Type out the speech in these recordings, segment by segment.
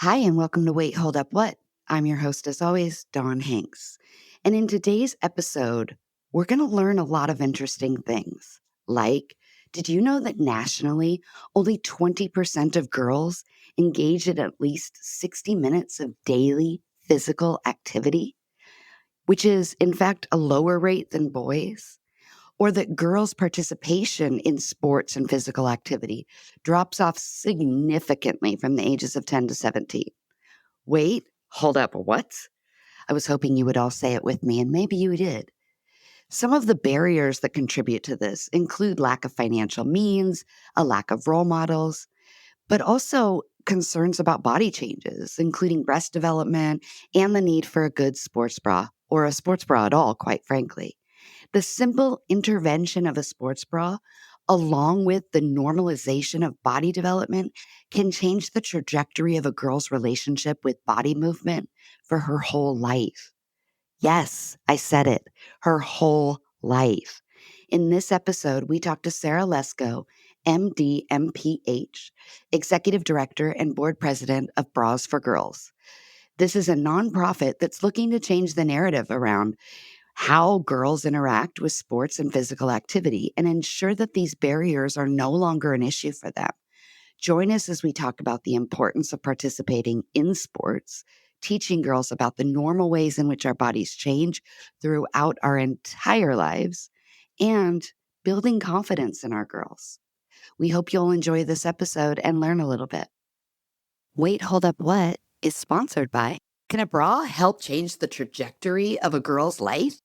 Hi, and welcome to Wait, Hold Up, What? I'm your host, as always, Dawn Hanks. And in today's episode, we're going to learn a lot of interesting things. Like, did you know that nationally, only 20% of girls engage in at least 60 minutes of daily physical activity, which is, in fact, a lower rate than boys? Or that girls' participation in sports and physical activity drops off significantly from the ages of 10 to 17. Wait, hold up, what? I was hoping you would all say it with me, and maybe you did. Some of the barriers that contribute to this include lack of financial means, a lack of role models, but also concerns about body changes, including breast development and the need for a good sports bra, or a sports bra at all, quite frankly. The simple intervention of a sports bra, along with the normalization of body development, can change the trajectory of a girl's relationship with body movement for her whole life. Yes, I said it, her whole life. In this episode, we talked to Sarah Lesko, MD, MPH, Executive Director and Board President of Bras for Girls. This is a nonprofit that's looking to change the narrative around how girls interact with sports and physical activity and ensure that these barriers are no longer an issue for them. Join us as we talk about the importance of participating in sports, teaching girls about the normal ways in which our bodies change throughout our entire lives, and building confidence in our girls. We hope you'll enjoy this episode and learn a little bit. Wait, Hold Up, What is sponsored by. Can a bra help change the trajectory of a girl's life?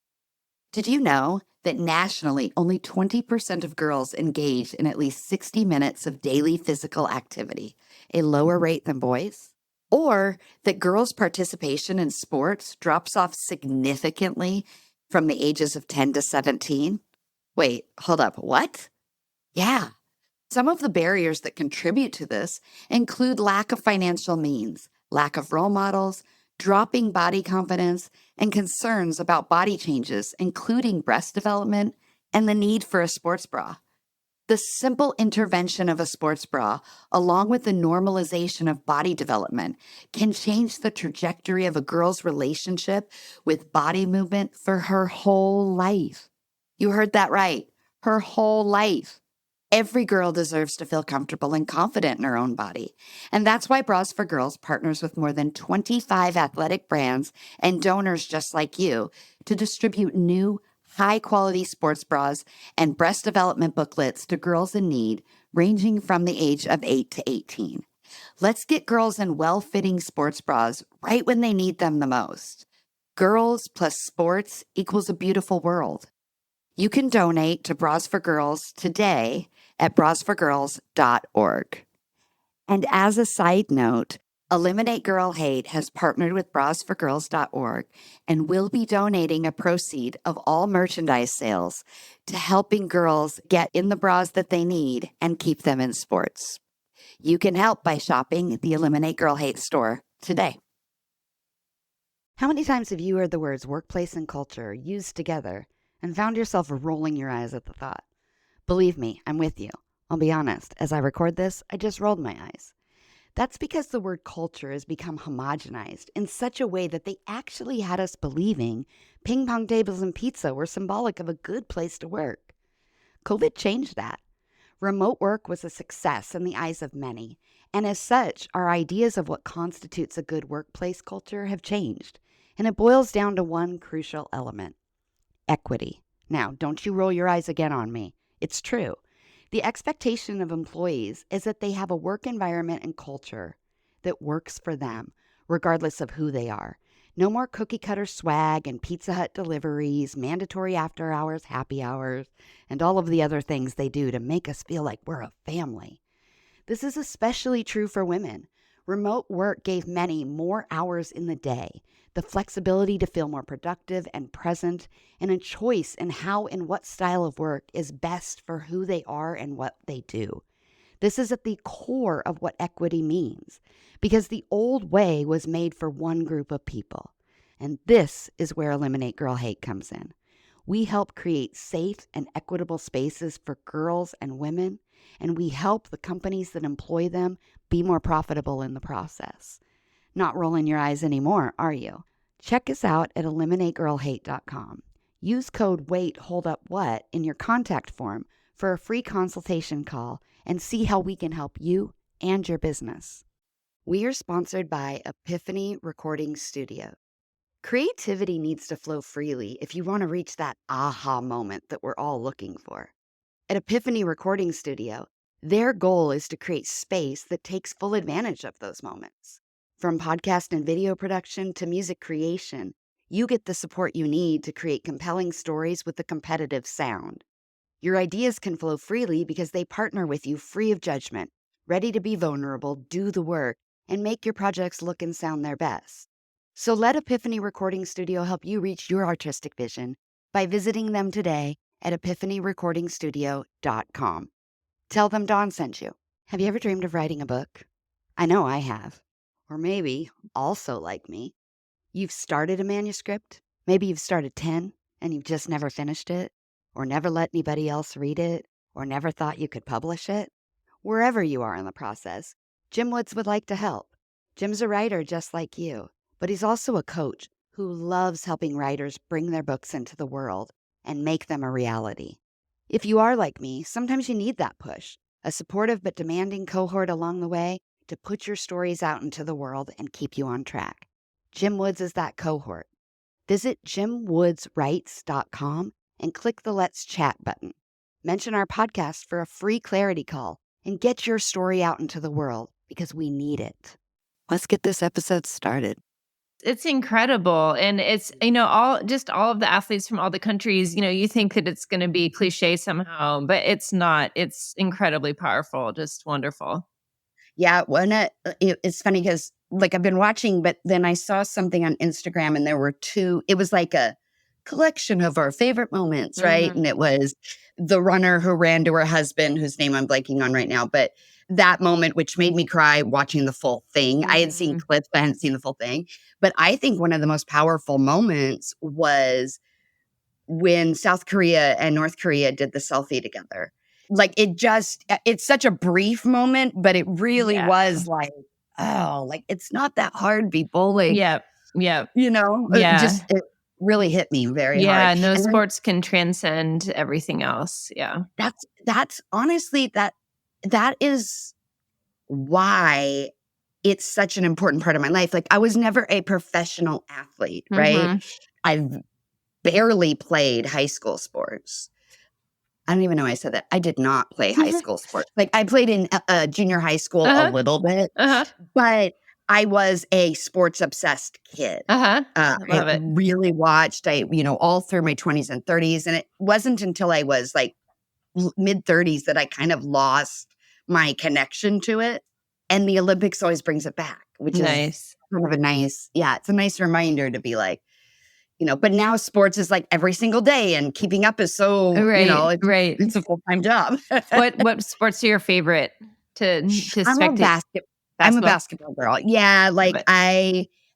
Did you know that nationally only 20% of girls engage in at least 60 minutes of daily physical activity, a lower rate than boys? Or that girls' participation in sports drops off significantly from the ages of 10 to 17? Wait, hold up, what? Yeah. Some of the barriers that contribute to this include lack of financial means, lack of role models, dropping body confidence, and concerns about body changes, including breast development and the need for a sports bra. The simple intervention of a sports bra, along with the normalization of body development, can change the trajectory of a girl's relationship with body movement for her whole life. You heard that right, her whole life. Every girl deserves to feel comfortable and confident in her own body. And that's why Bras for Girls partners with more than 25 athletic brands and donors just like you to distribute new, high-quality sports bras and breast development booklets to girls in need, ranging from the age of 8 to 18. Let's get girls in well-fitting sports bras right when they need them the most. Girls plus sports equals a beautiful world. You can donate to Bras for Girls today at brasforgirls.org. And as a side note, Eliminate Girl Hate has partnered with brasforgirls.org and will be donating a proceed of all merchandise sales to helping girls get in the bras that they need and keep them in sports. You can help by shopping the Eliminate Girl Hate store today. How many times have you heard the words workplace and culture used together and found yourself rolling your eyes at the thought? Believe me, I'm with you. I'll be honest, as I record this, I just rolled my eyes. That's because the word culture has become homogenized in such a way that they actually had us believing ping pong tables and pizza were symbolic of a good place to work. COVID changed that. Remote work was a success in the eyes of many, and as such, our ideas of what constitutes a good workplace culture have changed, and it boils down to one crucial element: equity. Now, don't you roll your eyes again on me. It's true. The expectation of employees is that they have a work environment and culture that works for them, regardless of who they are. No more cookie cutter swag and Pizza Hut deliveries, mandatory after hours, happy hours, and all of the other things they do to make us feel like we're a family. This is especially true for women. Remote work gave many more hours in the day, the flexibility to feel more productive and present, and a choice in how and what style of work is best for who they are and what they do. This is at the core of what equity means, because the old way was made for one group of people. And this is where Eliminate Girl Hate comes in. We help create safe and equitable spaces for girls and women, and we help the companies that employ them be more profitable in the process. Not rolling your eyes anymore, are you? Check us out at eliminategirlhate.com. Use code WAITHOLDUPWHAT in your contact form for a free consultation call and see how we can help you and your business. We are sponsored by Epiphany Recording Studio. Creativity needs to flow freely if you want to reach that aha moment that we're all looking for. At Epiphany Recording Studio, their goal is to create space that takes full advantage of those moments. From podcast and video production to music creation, you get the support you need to create compelling stories with a competitive sound. Your ideas can flow freely because they partner with you free of judgment, ready to be vulnerable, do the work, and make your projects look and sound their best. So let Epiphany Recording Studio help you reach your artistic vision by visiting them today at epiphanyrecordingstudio.com. Tell them Dawn sent you. Have you ever dreamed of writing a book? I know I have. Or maybe, also like me, you've started a manuscript. Maybe you've started 10 and you've just never finished it, or never let anybody else read it, or never thought you could publish it. Wherever you are in the process, Jim Woods would like to help. Jim's a writer just like you, but he's also a coach who loves helping writers bring their books into the world and make them a reality. If you are like me, sometimes you need that push, a supportive but demanding cohort along the way to put your stories out into the world and keep you on track. Jim Woods is that cohort. Visit jimwoodswrites.com and click the Let's Chat button. Mention our podcast for a free clarity call and get your story out into the world because we need it. Let's get this episode started. It's incredible. And it's, all of the athletes from all the countries, you think that it's going to be cliche somehow, but it's not. It's incredibly powerful, just wonderful. Yeah, it's funny because I've been watching, but then I saw something on Instagram and there were it was like a collection of our favorite moments, right? Mm-hmm. And it was the runner who ran to her husband, whose name I'm blanking on right now, but that moment, which made me cry watching the full thing. I had seen clips, but I hadn't seen the full thing. But I think one of the most powerful moments was when South Korea and North Korea did the selfie together. It's such a brief moment, but it really was it's not that hard, people. Yeah. It really hit me very hard. Yeah, no sports can transcend everything else. Yeah. That's honestly, that is why it's such an important part of my life. I was never a professional athlete, right? I've barely played high school sports. I don't even know why I said that. I did not play high school sports. I played in junior high school a little bit, but I was a sports obsessed kid. I really watched, all through my 20s and 30s. And it wasn't until I was mid 30s that I kind of lost my connection to it. And the Olympics always brings it back, which is kind of it's a nice reminder to be but now sports is every single day and keeping up is so, it's a full-time job. What sports are your favorite to spectate? I'm a basketball girl. Yeah.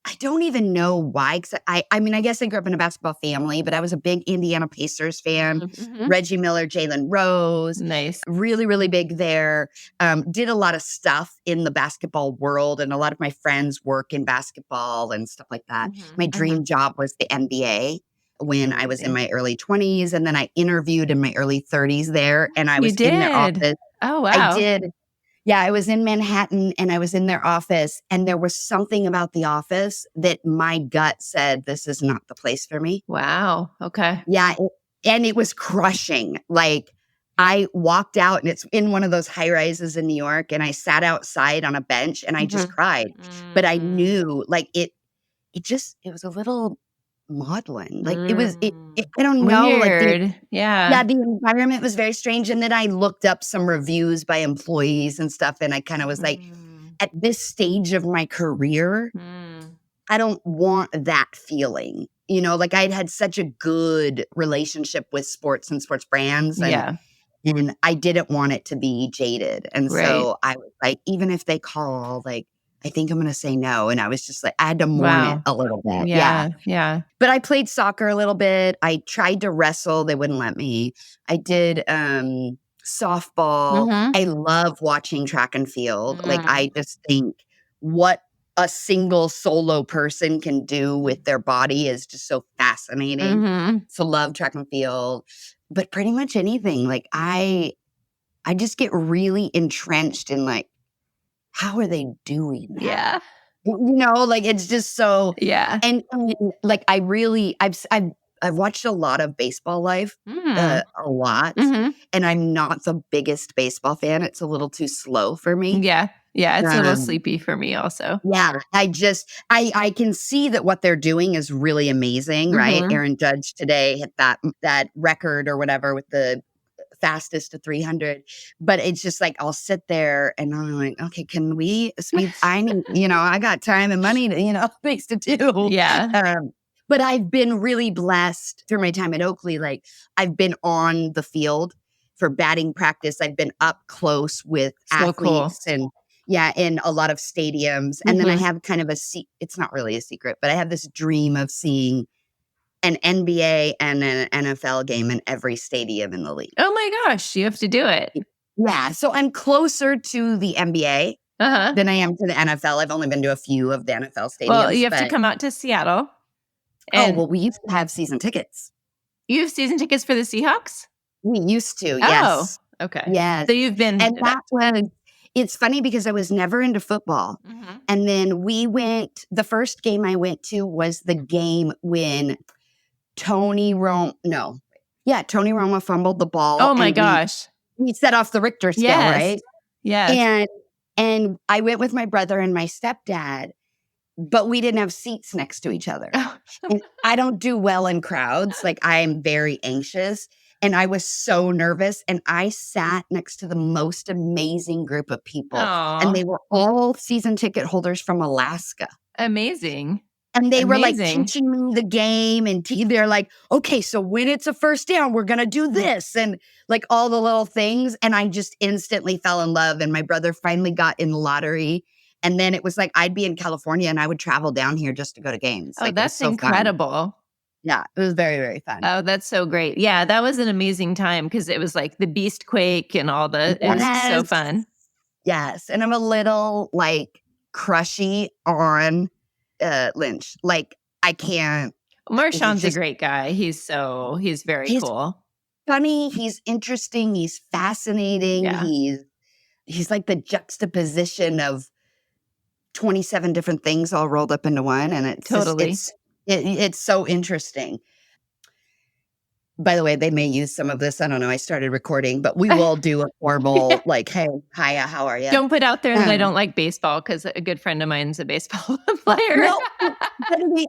I don't even know why. I guess I grew up in a basketball family, but I was a big Indiana Pacers fan. Reggie Miller, Jalen Rose. Nice. Really, really big there. Did a lot of stuff in the basketball world, and a lot of my friends work in basketball and stuff like that. My dream job was the NBA when I was in my early 20s, and then I interviewed in my early 30s there, and I was in their office. Oh, wow. I did. Yeah, I was in Manhattan and I was in their office, and there was something about the office that my gut said, this is not the place for me. Wow. Okay. Yeah. And it was crushing. I walked out, and it's in one of those high rises in New York, and I sat outside on a bench and I just cried. But I knew it was a little maudlin. I don't know. Weird. Yeah, the environment was very strange. And then I looked up some reviews by employees and stuff. And I kind of was at this stage of my career, I don't want that feeling. I'd had such a good relationship with sports and sports brands. And I didn't want it to be jaded. And so I was even if they call, I think I'm going to say no. And I was just I had to mourn it a little bit. Yeah. But I played soccer a little bit. I tried to wrestle. They wouldn't let me. I did softball. I love watching track and field. I just think what a single solo person can do with their body is just so fascinating. So love track and field, but pretty much anything. Like I just get really entrenched in like, how are they doing that? Yeah. Like it's just so, Yeah. and like I've watched a lot of baseball life, a lot, and I'm not the biggest baseball fan. It's a little too slow for me. Yeah. Yeah. It's a little Um, sleepy for me also. yeah, I can see that what they're doing is really amazing, right? Aaron Judge today hit that record or whatever with the fastest to 300, but it's just like I'll sit there and I'm like, okay, can we speed? I need, I got time and money to, things to do. Yeah. But I've been really blessed through my time at Oakley. Like I've been on the field for batting practice. I've been up close with So cool. athletes and in a lot of stadiums. And then I have kind of it's not really a secret, but I have this dream of seeing an NBA and an NFL game in every stadium in the league. Oh my gosh, you have to do it. Yeah. So I'm closer to the NBA than I am to the NFL. I've only been to a few of the NFL stadiums. Well, you have to come out to Seattle. And we used to have season tickets. You have season tickets for the Seahawks? We used to, yes. Oh, okay. Yes. So you've been. And it's funny because I was never into football. And then the first game I went to was the game when Tony Romo fumbled the ball. Oh my gosh. We set off the Richter scale, right? Yes. And I went with my brother and my stepdad, but we didn't have seats next to each other. And I don't do well in crowds. Like I am very anxious. And I was so nervous. And I sat next to the most amazing group of people. Aww. And they were all season ticket holders from Alaska. Amazing. And they were like teaching me the game. And they're like, okay, so when it's a first down, we're going to do this. And like all the little things. And I just instantly fell in love. And my brother finally got in the lottery. And then it was like, I'd be in California and I would travel down here just to go to games. Oh, like, that's so incredible. Fun. Yeah, it was very, very fun. Oh, that's so great. Yeah, that was an amazing time because it was like the Beast Quake and all the, it was so fun. Yes. And I'm a little like crushy on Lynch. Like I can't. Marshawn's a great guy. He's very cool. Funny. He's interesting. He's fascinating. Yeah. He's like the juxtaposition of 27 different things all rolled up into one. And it's totally. It's so interesting. By the way, they may use some of this. I don't know. I started recording, but we will do a formal like, hey, hiya, how are you? Don't put out there that I don't like baseball because a good friend of mine's a baseball player. No,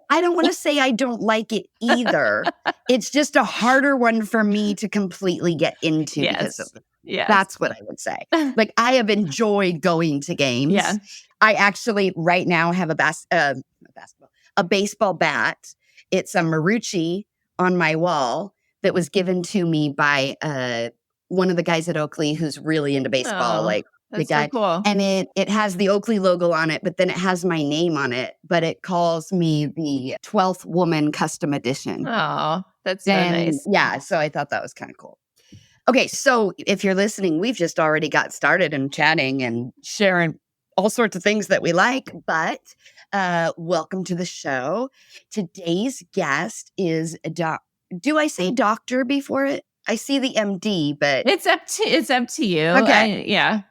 I don't want to say I don't like it either. It's just a harder one for me to completely get into. Yes. Because of it. That's what I would say. Like I have enjoyed going to games. Yeah. I actually right now have a baseball bat. It's a Marucci on my wall that was given to me by one of the guys at Oakley who's really into baseball. Like that's the guy. So cool. And it has the Oakley logo on it, but then it has my name on it. But it calls me the 12th Woman Custom Edition. Oh, that's so nice. Yeah, so I thought that was kind of cool. Okay, so if you're listening, we've just already got started and chatting and sharing all sorts of things that we like, but welcome to the show. Today's guest is do I say doctor before it? I see the MD, but it's up to you. Okay.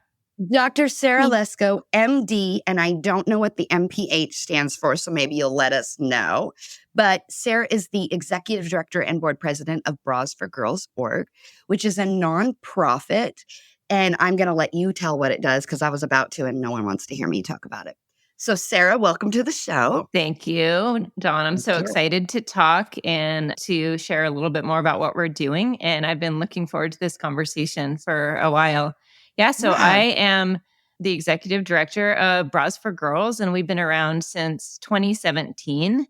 Dr. Sarah Lesko MD, and I don't know what the MPH stands for, so maybe you'll let us know. But Sarah is the executive director and board president of Bras for Girls org, which is a nonprofit. And I'm going to let you tell what it does because I was about to, and no one wants to hear me talk about it. So Sarah, welcome to the show. Thank you, Dawn. I'm so excited to talk and to share a little bit more about what we're doing. And I've been looking forward to this conversation for a while. Yeah, so I am the executive director of Bras for Girls, and we've been around since 2017.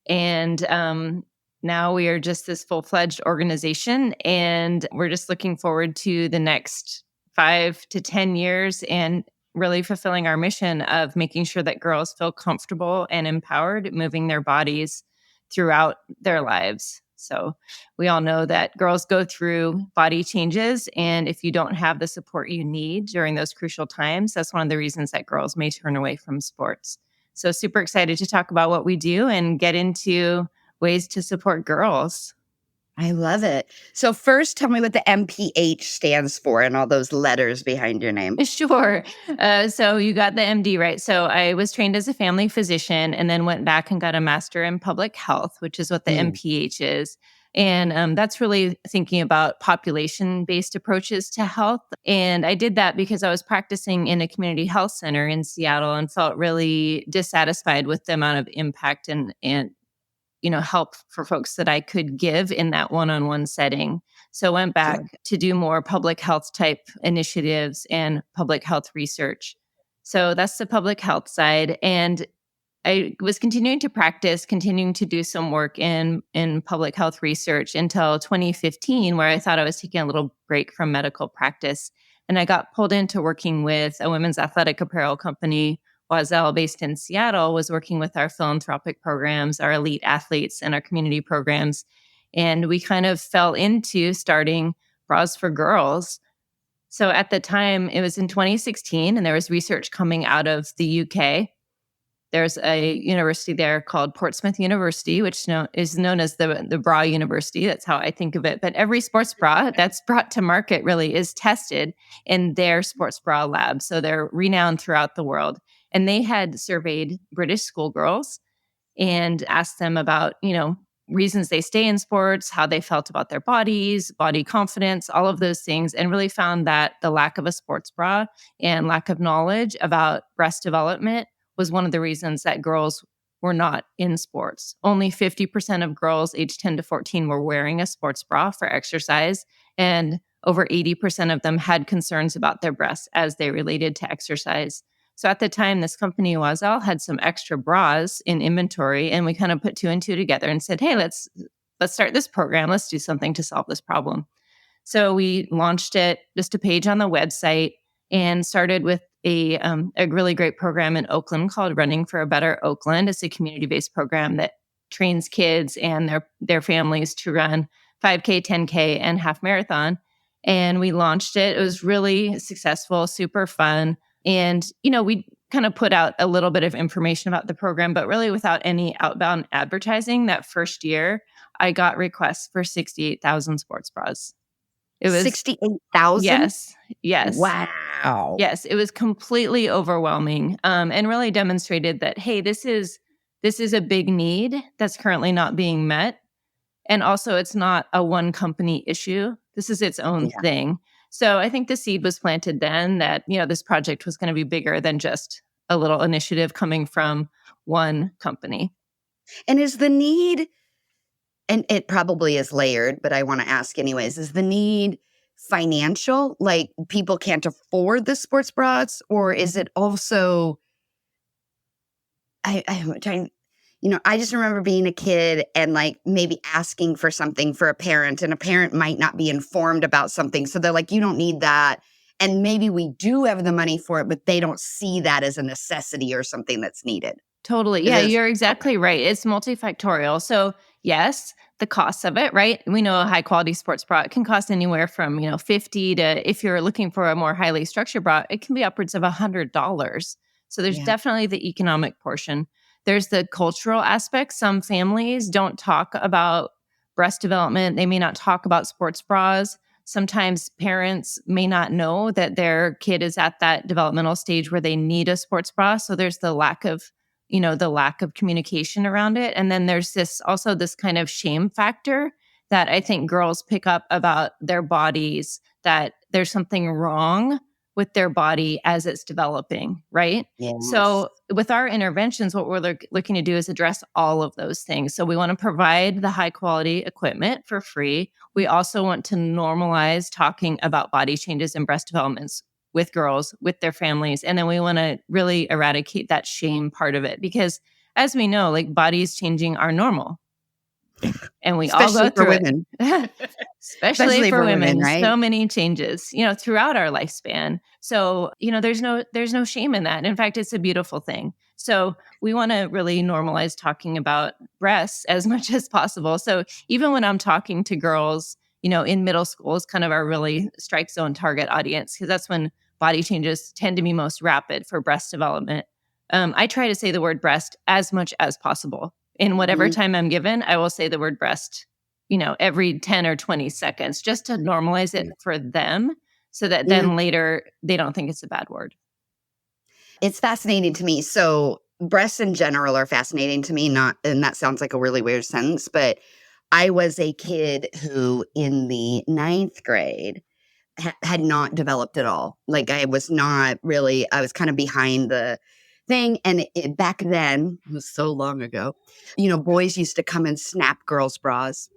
And now we are just this full-fledged organization, and we're just looking forward to the next 5 to 10 years and really fulfilling our mission of making sure that girls feel comfortable and empowered moving their bodies throughout their lives. So we all know that girls go through body changes, and if you don't have the support you need during those crucial times, that's one of the reasons that girls may turn away from sports. So super excited to talk about what we do and get into ways to support girls. I love it. So first, tell me what the MPH stands for and all those letters behind your name. Sure. So you got the MD right. So I was trained as a family physician and then went back and got a master in public health, which is what the Mm, MPH is. And that's really thinking about population based approaches to health. And I did that because I was practicing in a community health center in Seattle and felt really dissatisfied with the amount of impact and help for folks that I could give in that one-on-one setting. So went back sure. to do more public health type initiatives and public health research. So that's the public health side. And I was continuing to practice, continuing to do some work in public health research until 2015, where I thought I was taking a little break from medical practice. And I got pulled into working with a women's athletic apparel company, Oiselle, based in Seattle, was working with our philanthropic programs, our elite athletes, and our community programs. And we kind of fell into starting Bras for Girls. So at the time, it was in 2016, and there was research coming out of the UK. There's a university there called Portsmouth University, which is known as the bra university. That's how I think of it. But every sports bra that's brought to market really is tested in their sports bra lab. So they're renowned throughout the world. And they had surveyed British schoolgirls and asked them about, reasons they stay in sports, how they felt about their bodies, body confidence, all of those things, and really found that the lack of a sports bra and lack of knowledge about breast development was one of the reasons that girls were not in sports. Only 50% of girls aged 10 to 14 were wearing a sports bra for exercise, and over 80% of them had concerns about their breasts as they related to exercise. So at the time, this company, Oiselle, had some extra bras in inventory, and we kind of put two and two together and said, "Hey, let's start this program. Let's do something to solve this problem." So we launched it, just a page on the website, and started with a really great program in Oakland called Running for a Better Oakland. It's a community-based program that trains kids and their families to run 5K, 10K, and half marathon. And we launched it. It was really successful, super fun. And, we kind of put out a little bit of information about the program, but really without any outbound advertising. That first year, I got requests for 68,000 sports bras. It was 68,000? Yes, yes. Wow. Yes, it was completely overwhelming, and really demonstrated that, hey, this is a big need that's currently not being met, and also it's not a one company issue. This is its own Yeah. thing. So I think the seed was planted then that, this project was going to be bigger than just a little initiative coming from one company. And is the need, and it probably is layered, but I want to ask anyways, is the need financial? Like people can't afford the sports bras, or is it also, I'm trying, I just remember being a kid and like maybe asking for something for a parent, and a parent might not be informed about something. So they're like, you don't need that. And maybe we do have the money for it, but they don't see that as a necessity or something that's needed. Totally. Is Yeah, this you're okay? exactly right. It's multifactorial. So, yes, the cost of it, right? We know a high quality sports bra can cost anywhere from, 50 to, if you're looking for a more highly structured bra, it can be upwards of $100. So there's Yeah. definitely the economic portion. There's the cultural aspect. Some families don't talk about breast development. They may not talk about sports bras. Sometimes parents may not know that their kid is at that developmental stage where they need a sports bra. So there's the lack of communication around it. And then there's this kind of shame factor that I think girls pick up about their bodies, that there's something wrong with their body as it's developing, right? Yes. So with our interventions, what we're looking to do is address all of those things. So we want to provide the high quality equipment for free. We also want to normalize talking about body changes and breast developments with girls, with their families. And then we want to really eradicate that shame part of it because, as we know, like bodies changing are normal and we all go Especially for through women. it. Especially Especially for for women, women, right? so many changes, throughout our lifespan. So, there's no shame in that. In fact, it's a beautiful thing. So we want to really normalize talking about breasts as much as possible. So even when I'm talking to girls, in middle school is kind of our really strike zone target audience because that's when body changes tend to be most rapid for breast development. I try to say the word breast as much as possible. In whatever time I'm given, I will say the word breast, every 10 or 20 seconds just to normalize it for them so that Yeah. then later they don't think it's a bad word. It's fascinating to me. So breasts in general are fascinating to me, not and that sounds like a really weird sentence, but I was a kid who in the ninth grade had not developed at all. Like I was not really, I was kind of behind the thing. And back then, it was so long ago, boys used to come and snap girls' bras.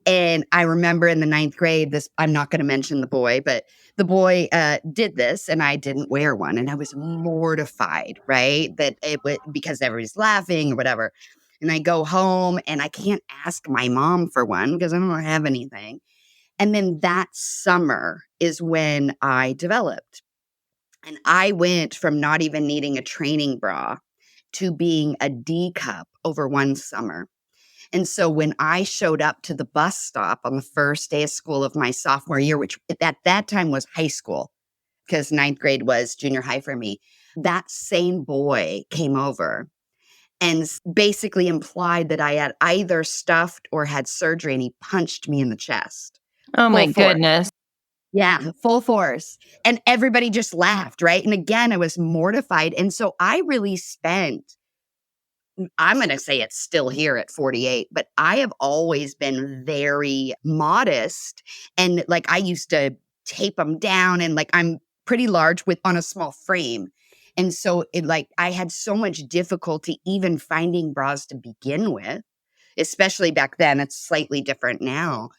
And I remember in the ninth grade, I'm not going to mention the boy, but the boy did this and I didn't wear one. And I was mortified, right? That it would, because everybody's laughing or whatever. And I go home and I can't ask my mom for one because I don't have anything. And then that summer is when I developed. And I went from not even needing a training bra to being a D cup over one summer. And so when I showed up to the bus stop on the first day of school of my sophomore year, which at that time was high school, because ninth grade was junior high for me, that same boy came over and basically implied that I had either stuffed or had surgery, and he punched me in the chest. Oh my Full force. goodness. Yeah, full force. And everybody just laughed, right? And again, I was mortified. And so I really spent I'm going to say it's still here at 48, but I have always been very modest. And like I used to tape them down and like I'm pretty large with on a small frame. And so I had so much difficulty even finding bras to begin with, especially back then. It's slightly different now.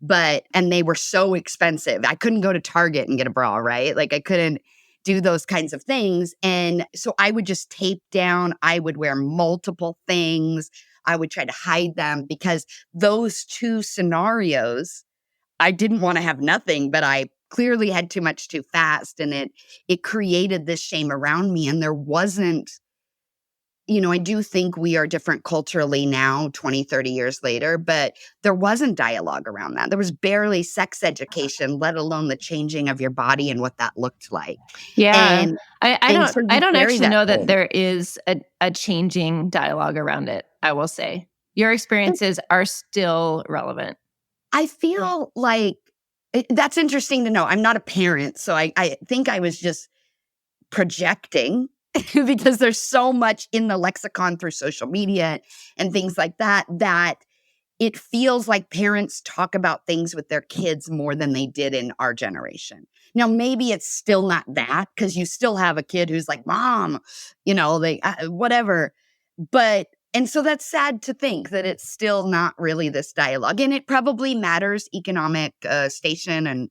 And they were so expensive. I couldn't go to Target and get a bra, right? Like I couldn't do those kinds of things. And so I would just tape down, I would wear multiple things. I would try to hide them because those two scenarios, I didn't want to have nothing, but I clearly had too much too fast. And it created this shame around me. And there wasn't, I do think we are different culturally now, 20, 30 years later, but there wasn't dialogue around that. There was barely sex education, let alone the changing of your body and what that looked like. Yeah. And I and don't so I you don't carry actually that know that thing. there is a changing dialogue around it, I will say. Your experiences are still relevant. I feel like that's interesting to know. I'm not a parent, so I think I was just projecting because there's so much in the lexicon through social media and things like that, that it feels like parents talk about things with their kids more than they did in our generation. Now, maybe it's still not that because you still have a kid who's like, Mom, whatever. And so that's sad to think that it's still not really this dialogue. And it probably matters economic station and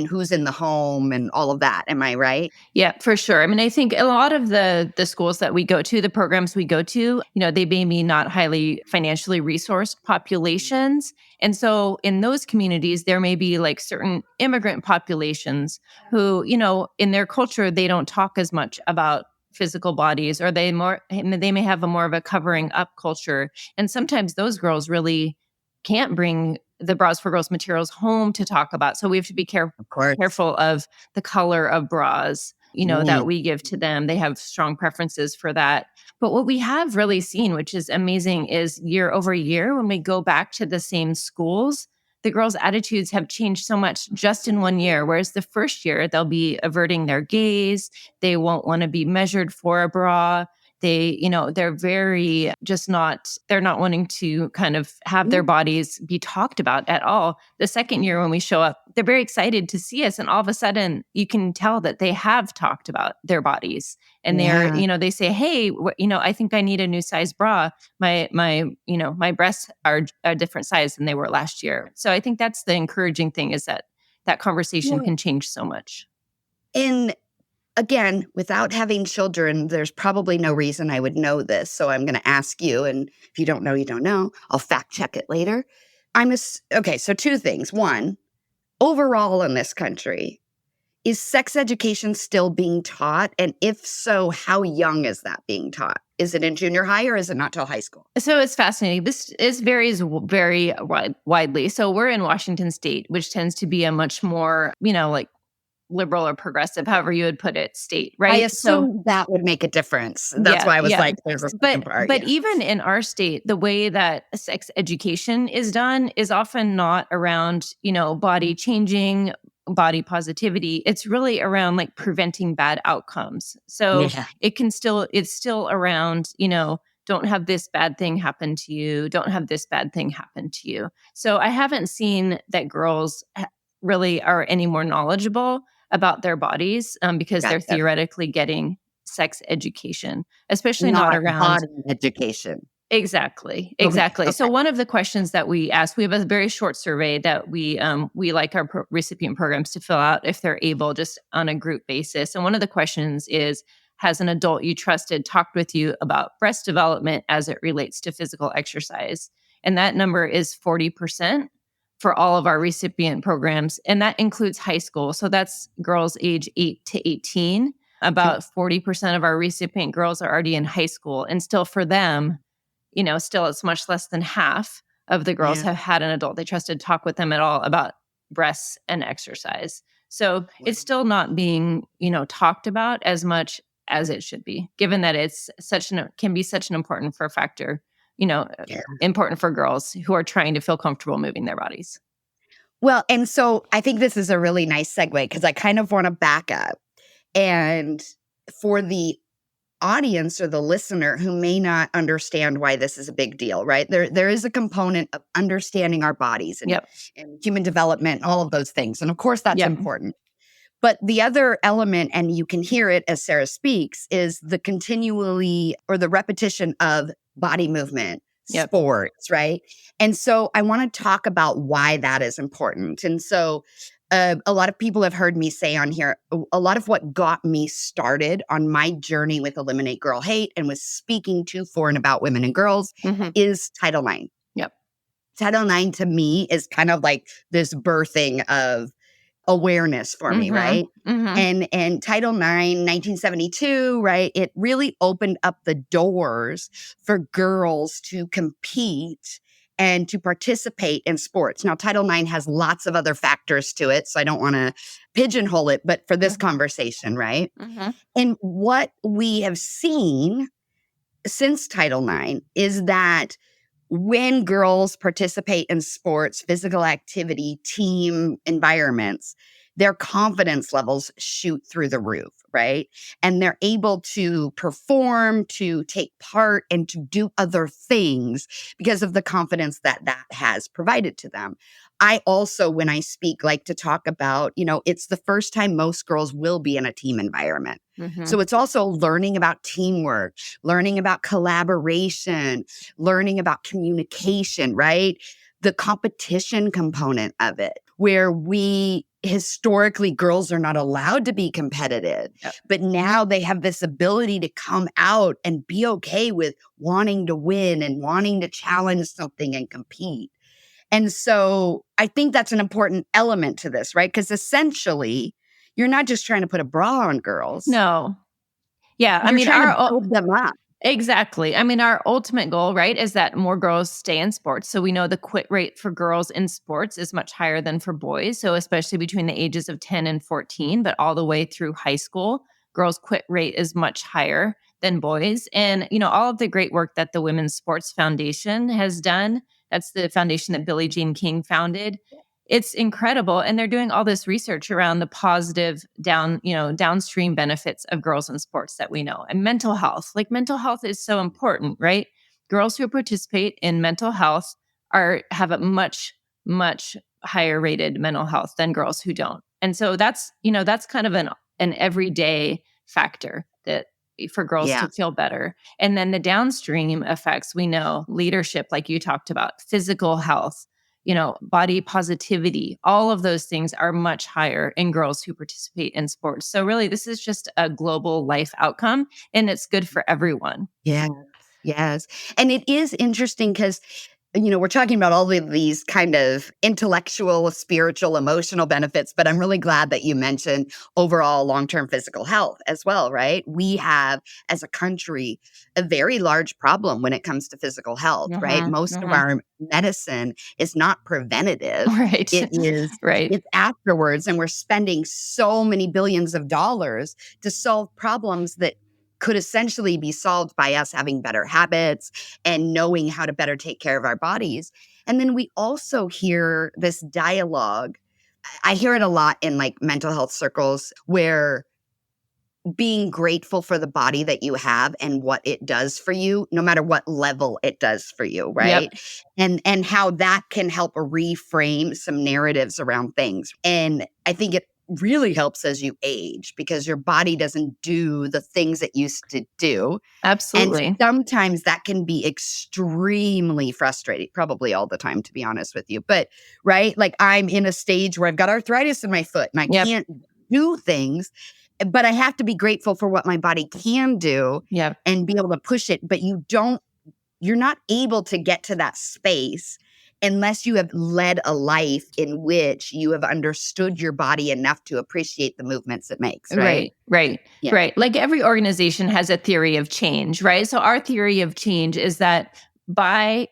who's in the home and all of that. Am I right? Yeah, for sure. I mean, I think a lot of the schools that we go to, the programs we go to, they may be not highly financially resourced populations. And so in those communities, there may be like certain immigrant populations who, in their culture, they don't talk as much about physical bodies, or they may have a more of a covering up culture. And sometimes those girls really can't bring the Bras for Girls materials home to talk about. So we have to be Of course. careful of the color of bras, Mm, that we give to them. They have strong preferences for that. But what we have really seen, which is amazing, is year over year, when we go back to the same schools, the girls' attitudes have changed so much just in one year. Whereas the first year, they'll be averting their gaze. They won't want to be measured for a bra. They're very they're not wanting to kind of have their mm, bodies be talked about at all. The second year when we show up, they're very excited to see us. And all of a sudden you can tell that they have talked about their bodies, and yeah. they say, hey, I think I need a new size bra. My breasts are a different size than they were last year. So I think that's the encouraging thing, is that conversation Yeah. can change so much. And again, without having children, there's probably no reason I would know this. So I'm going to ask you. And if you don't know, you don't know. I'll fact check it later. Okay. So two things. One, overall in this country, is sex education still being taught? And if so, how young is that being taught? Is it in junior high or is it not till high school? So it's fascinating. This varies very widely. So we're in Washington State, which tends to be a much more, like liberal or progressive, however you would put it, state, I right? So assume that would make a difference. That's yeah, why I was yeah. like, there's a second But part. but Yeah. even in our state, the way that sex education is done is often not around, body changing, body positivity. It's really around like preventing bad outcomes. So Yeah. it's still around, don't have this bad thing happen to you, don't have this bad thing happen to you. So I haven't seen that girls really are any more knowledgeable about their bodies because they're Gotcha. theoretically getting sex education, especially not Not around. body education. Exactly, Okay. exactly. So Okay. one of the questions that we asked, we have a very short survey that we like our recipient programs to fill out if they're able, just on a group basis. And one of the questions is, has an adult you trusted talked with you about breast development as it relates to physical exercise? And that number is 40% for all of our recipient programs, and that includes high school. So that's girls age 8 to 18. Okay. About 40% of our recipient girls are already in high school, and still for them, still it's much less than half of the girls Yeah. have had an adult they trusted talk with them at all about breasts and exercise. So Wow. it's still not being, talked about as much as it should be, given that it's can be such an important for factor, Yeah. important for girls who are trying to feel comfortable moving their bodies. Well, and so I think this is a really nice segue because I kind of want to back up. And for the audience or the listener who may not understand why this is a big deal, right? There is a component of understanding our bodies Yep. and human development, all of those things. And of course, that's Yep. important. But the other element, and you can hear it as Sarah speaks, is the continually or the repetition of body movement, Yep. sports, right? And so I want to talk about why that is important. And so a lot of people have heard me say on here, a lot of what got me started on my journey with Eliminate Girl Hate and was speaking to, for, and about women and girls Mm-hmm. is Title IX. Yep. Title IX to me is kind of like this birthing of awareness for me, right? Mm-hmm. And Title IX, 1972, right? It really opened up the doors for girls to compete and to participate in sports. Now, Title IX has lots of other factors to it, so I don't want to pigeonhole it, but for this conversation, right? Mm-hmm. And what we have seen since Title IX is that when girls participate in sports, physical activity, team environments, their confidence levels shoot through the roof, right? And they're able to perform, to take part, and to do other things because of the confidence that that has provided to them. I also, when I speak, like to talk about, it's the first time most girls will be in a team environment. Mm-hmm. So it's also learning about teamwork, learning about collaboration, learning about communication, right? The competition component of it, where we historically, girls are not allowed to be competitive, Yep. but now they have this ability to come out and be okay with wanting to win and wanting to challenge something and compete. And so I think that's an important element to this, right? Because essentially, you're not just trying to put a bra on girls. No. Yeah. You're trying to build them up. Exactly. I mean, our ultimate goal, right, is that more girls stay in sports. So we know the quit rate for girls in sports is much higher than for boys. So especially between the ages of 10 and 14, but all the way through high school, girls' quit rate is much higher than boys. And, all of the great work that the Women's Sports Foundation has done, that's the foundation that Billie Jean King founded. It's incredible. And they're doing all this research around the positive downstream benefits of girls in sports that we know. And mental health. Like mental health is so important, right? Girls who participate in mental health have a much, much higher rated mental health than girls who don't. And so that's kind of an everyday factor that for girls to feel better. And then the downstream effects, we know leadership, like you talked about, physical health, body positivity, all of those things are much higher in girls who participate in sports. So really, this is just a global life outcome, and it's good for everyone. Yes. Yes. And it is interesting because we're talking about all of these kind of intellectual, spiritual, emotional benefits, but I'm really glad that you mentioned overall long-term physical health as well, right? We have, as a country, a very large problem when it comes to physical health, right? Mhm, Most of mhm. our medicine is not preventative. Right. It is Right. it's afterwards, and we're spending so many billions of dollars to solve problems that could essentially be solved by us having better habits and knowing how to better take care of our bodies. And then we also hear this dialogue. I hear it a lot in like mental health circles where being grateful for the body that you have and what it does for you, no matter what level it does for you, Yep. right? And how that can help reframe some narratives around things. And I think it really helps as you age because your body doesn't do the things it used to do. And Absolutely. sometimes that can be extremely frustrating, probably all the time, to be honest with you. But, right, like I'm in a stage where I've got arthritis in my foot and I Yep. can't do things, but I have to be grateful for what my body can do Yep. and be able to push it. But you're not able to get to that space unless you have led a life in which you have understood your body enough to appreciate the movements it makes, right? Right, right, Yeah. right. Like every organization has a theory of change, right? So our theory of change is that by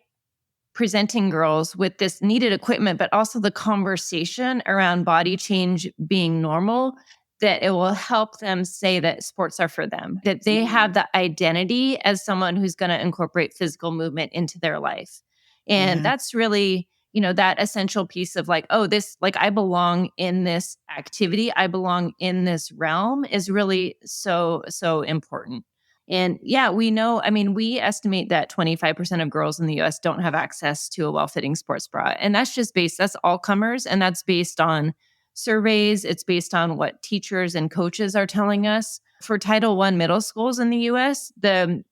presenting girls with this needed equipment, but also the conversation around body change being normal, that it will help them say that sports are for them, that they have Mm, the identity as someone who's going to incorporate physical movement into their life. And yeah. that's really, that essential piece of like, oh, this, like I belong in this activity, I belong in this realm is really so, so important. And yeah, we know, I mean, we estimate that 25% of girls in the US don't have access to a well fitting sports bra. And that's all comers. And that's based on surveys. It's based on what teachers and coaches are telling us. For Title I middle schools in the US, the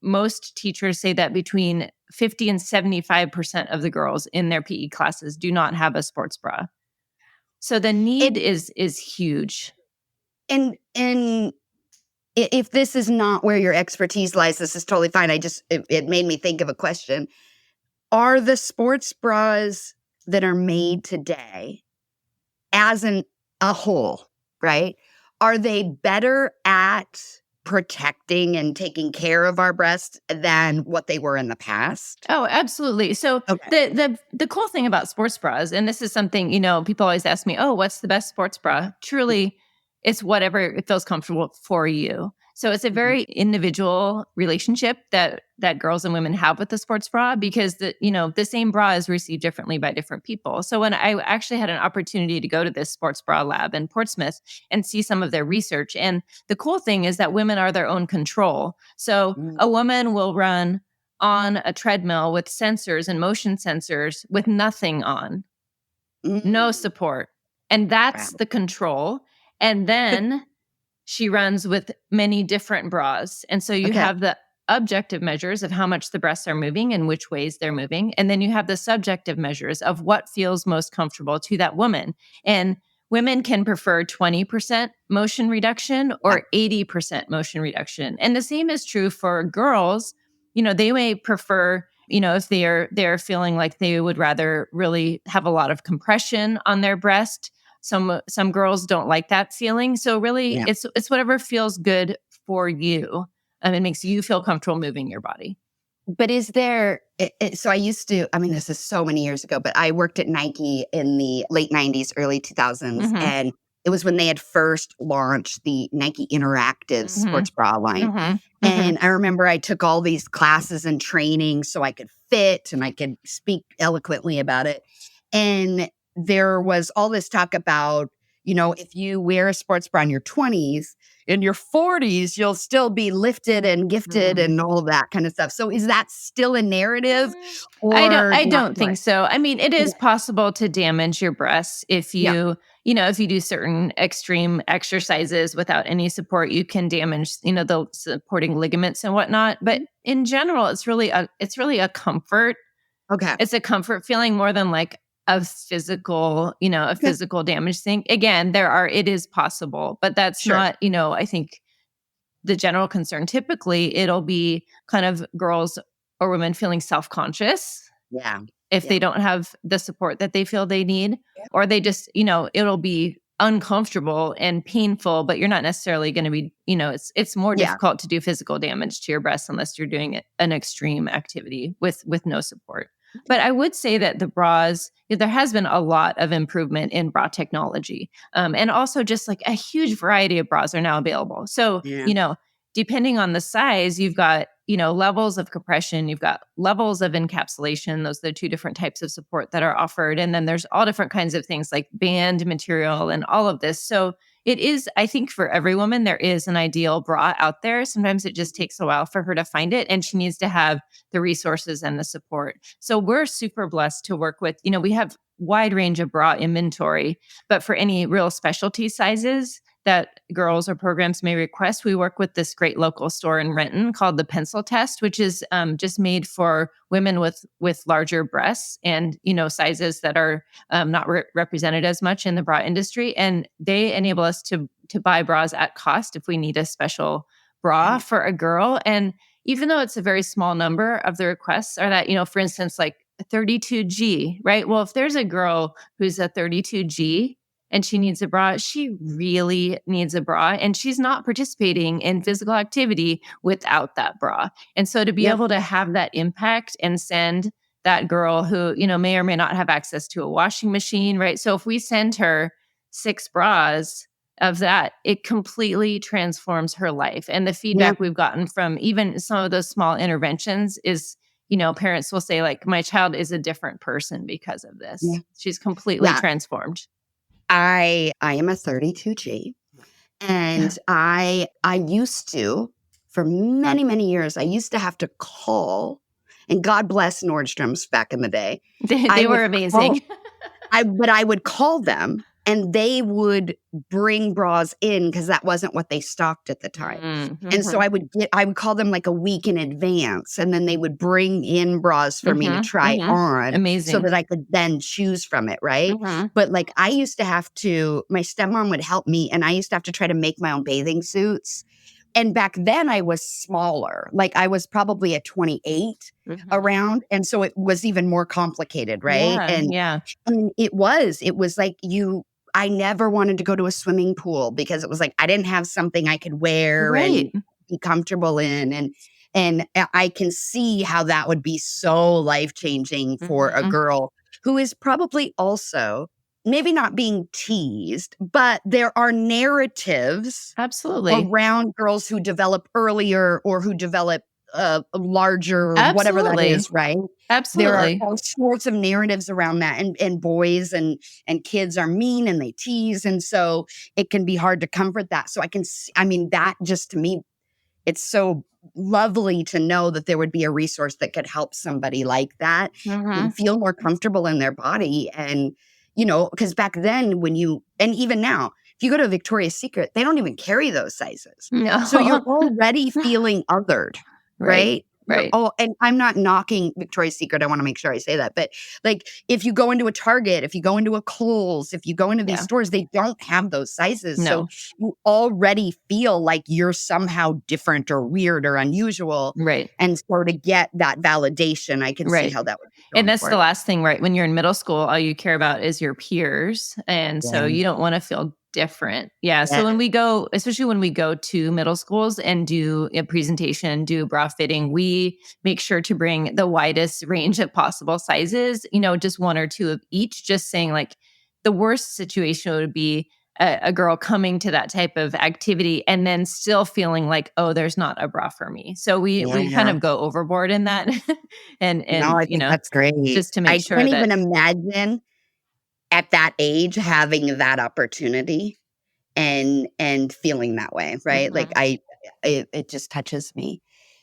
most teachers say that between 50 and 75% of the girls in their PE classes do not have a sports bra. So the need And is huge. and if this is not where your expertise lies, this is totally fine. It made me think of a question. Are the sports bras that are made today as a whole, right? Are they better at protecting and taking care of our breasts than what they were in the past? Oh, absolutely. So Okay. the cool thing about sports bras, and this is something, people always ask me, oh, what's the best sports bra? Truly, it's whatever it feels comfortable for you. So it's a Mhm. very individual relationship that girls and women have with the sports bra because the same bra is received differently by different people. So when I actually had an opportunity to go to this sports bra lab in Portsmouth and see some of their research, and the cool thing is that women are their own control. So Mm, a woman will run on a treadmill with sensors and motion sensors with nothing on, no mm. support. And Wow. that's the control. And then she runs with many different bras. And so you Okay. have the objective measures of how much the breasts are moving and which ways they're moving. And then you have the subjective measures of what feels most comfortable to that woman. And women can prefer 20% motion reduction Yeah. or 80% motion reduction. And the same is true for girls. They may prefer, if they're feeling like they would rather really have a lot of compression on their breast. Some girls don't like that feeling. So really Yeah. it's whatever feels good for you. It makes you feel comfortable moving your body. But is there so I used to, I mean, this is so many years ago, but I worked at Nike in the late 90s, early 2000s, Mhm. and it was when they had first launched the Nike Interactive Mhm. sports bra line. Mhm. Mhm. And I remember I took all these classes and training so I could fit and I could speak eloquently about it. And there was all this talk about, if you wear a sports bra in your 20s, in your 40s, you'll still be lifted and gifted Mhm. and all that kind of stuff. So is that still a narrative Mm, or I not don't quite? think so. I mean, it is Okay. possible to damage your breasts if Yeah. if you do certain extreme exercises without any support, you can damage, the supporting ligaments and whatnot. But Mhm. in general, it's really a comfort. Okay. It's a comfort feeling more than like a Okay. physical damage thing. Again, it is possible, but that's Sure. not, I think the general concern. Typically, it'll be kind of girls or women feeling self-conscious. Yeah. if Yeah. they don't have the support that they feel they need, or they just, it'll be uncomfortable and painful, but you're not necessarily going to be, it's more Yeah. difficult to do physical damage to your breasts unless you're doing an extreme activity with no support. But I would say that the bras, there has been a lot of improvement in bra technology. And also just like a huge variety of bras are now available. So, Yeah. depending on the size, you've got, levels of compression, you've got levels of encapsulation. Those are the two different types of support that are offered. And then there's all different kinds of things like band material and all of this. So it is, I think for every woman, there is an ideal bra out there. Sometimes it just takes a while for her to find it, and she needs to have the resources and the support. So we're super blessed to work with, we have wide range of bra inventory, but for any real specialty sizes that girls or programs may request, we work with this great local store in Renton called the Pencil Test, which is just made for women with larger breasts and sizes that are not represented as much in the bra industry, and they enable us to buy bras at cost if we need a special bra for a girl. And even though it's a very small number of the requests are that, for instance, like a 32G, right? Well, if there's a girl who's a 32G and she needs a bra, she really needs a bra, and she's not participating in physical activity without that bra. And so to be Yep. able to have that impact and send that girl who, may or may not have access to a washing machine, right? So if we send her 6 bras of that, it completely transforms her life. And the Yeah. feedback we've gotten from even some of those small interventions is, parents will say like, my child is a different person because of Yeah. this. She's completely Yeah. transformed. I am a 32G, and I used to, for many, many years, I used to have to call, and God bless Nordstrom's back in the day. They I were would amazing. but I would call them, and they would bring bras in because that wasn't what they stocked at the time. And so Mm-hmm. I would call them like a week in advance, and then they would bring in bras for me to try on so Amazing. that I could then choose from it, right? Mm-hmm. But like I used to have to, my stepmom would help me, and I used to have to try to make my own bathing suits. And back then I was smaller. Like I was probably a 28 around. And so it was even more complicated, right? Yeah. And it was like I never wanted to go to a swimming pool because it was like I didn't have something I could wear and Right. be comfortable in. And I can see how that would be so life-changing for a Mm-hmm. girl who is probably also maybe not being teased, but there are narratives Absolutely. around girls who develop earlier or who develop larger, whatever that Absolutely. is, right? There are Absolutely. all sorts of narratives around that, and boys and kids are mean and they tease, and so it can be hard to comfort that. So I can see, I mean, that just to me, it's so lovely to know that there would be a resource that could help somebody like that Mm-hmm. feel more comfortable in their body. And, because back then and even now, if you go to Victoria's Secret, they don't even carry those sizes. No. So you're already feeling othered, right? Right. And I'm not knocking Victoria's Secret. I want to make sure I say that. But like, if you go into a Target, if you go into a Kohl's, if you go into these stores, they don't have those sizes. No. So you already feel like you're somehow different or weird or unusual. Right. And so to get that validation, I can see how that would be so And that's the important. last thing, right? When you're in middle school, all you care about is your peers. And so you don't want to feel different. Yeah. So when we go, especially when we go to middle schools and do a presentation, do bra fitting, we make sure to bring the widest range of possible sizes, just 1 or 2 of each, just saying like the worst situation would be a girl coming to that type of activity and then still feeling like, oh, there's not a bra for me. So we kind of go overboard in that and No, I think that's great. just to I make sure can't that even imagine at that age having that opportunity and feeling that way, right? Like it just touches me.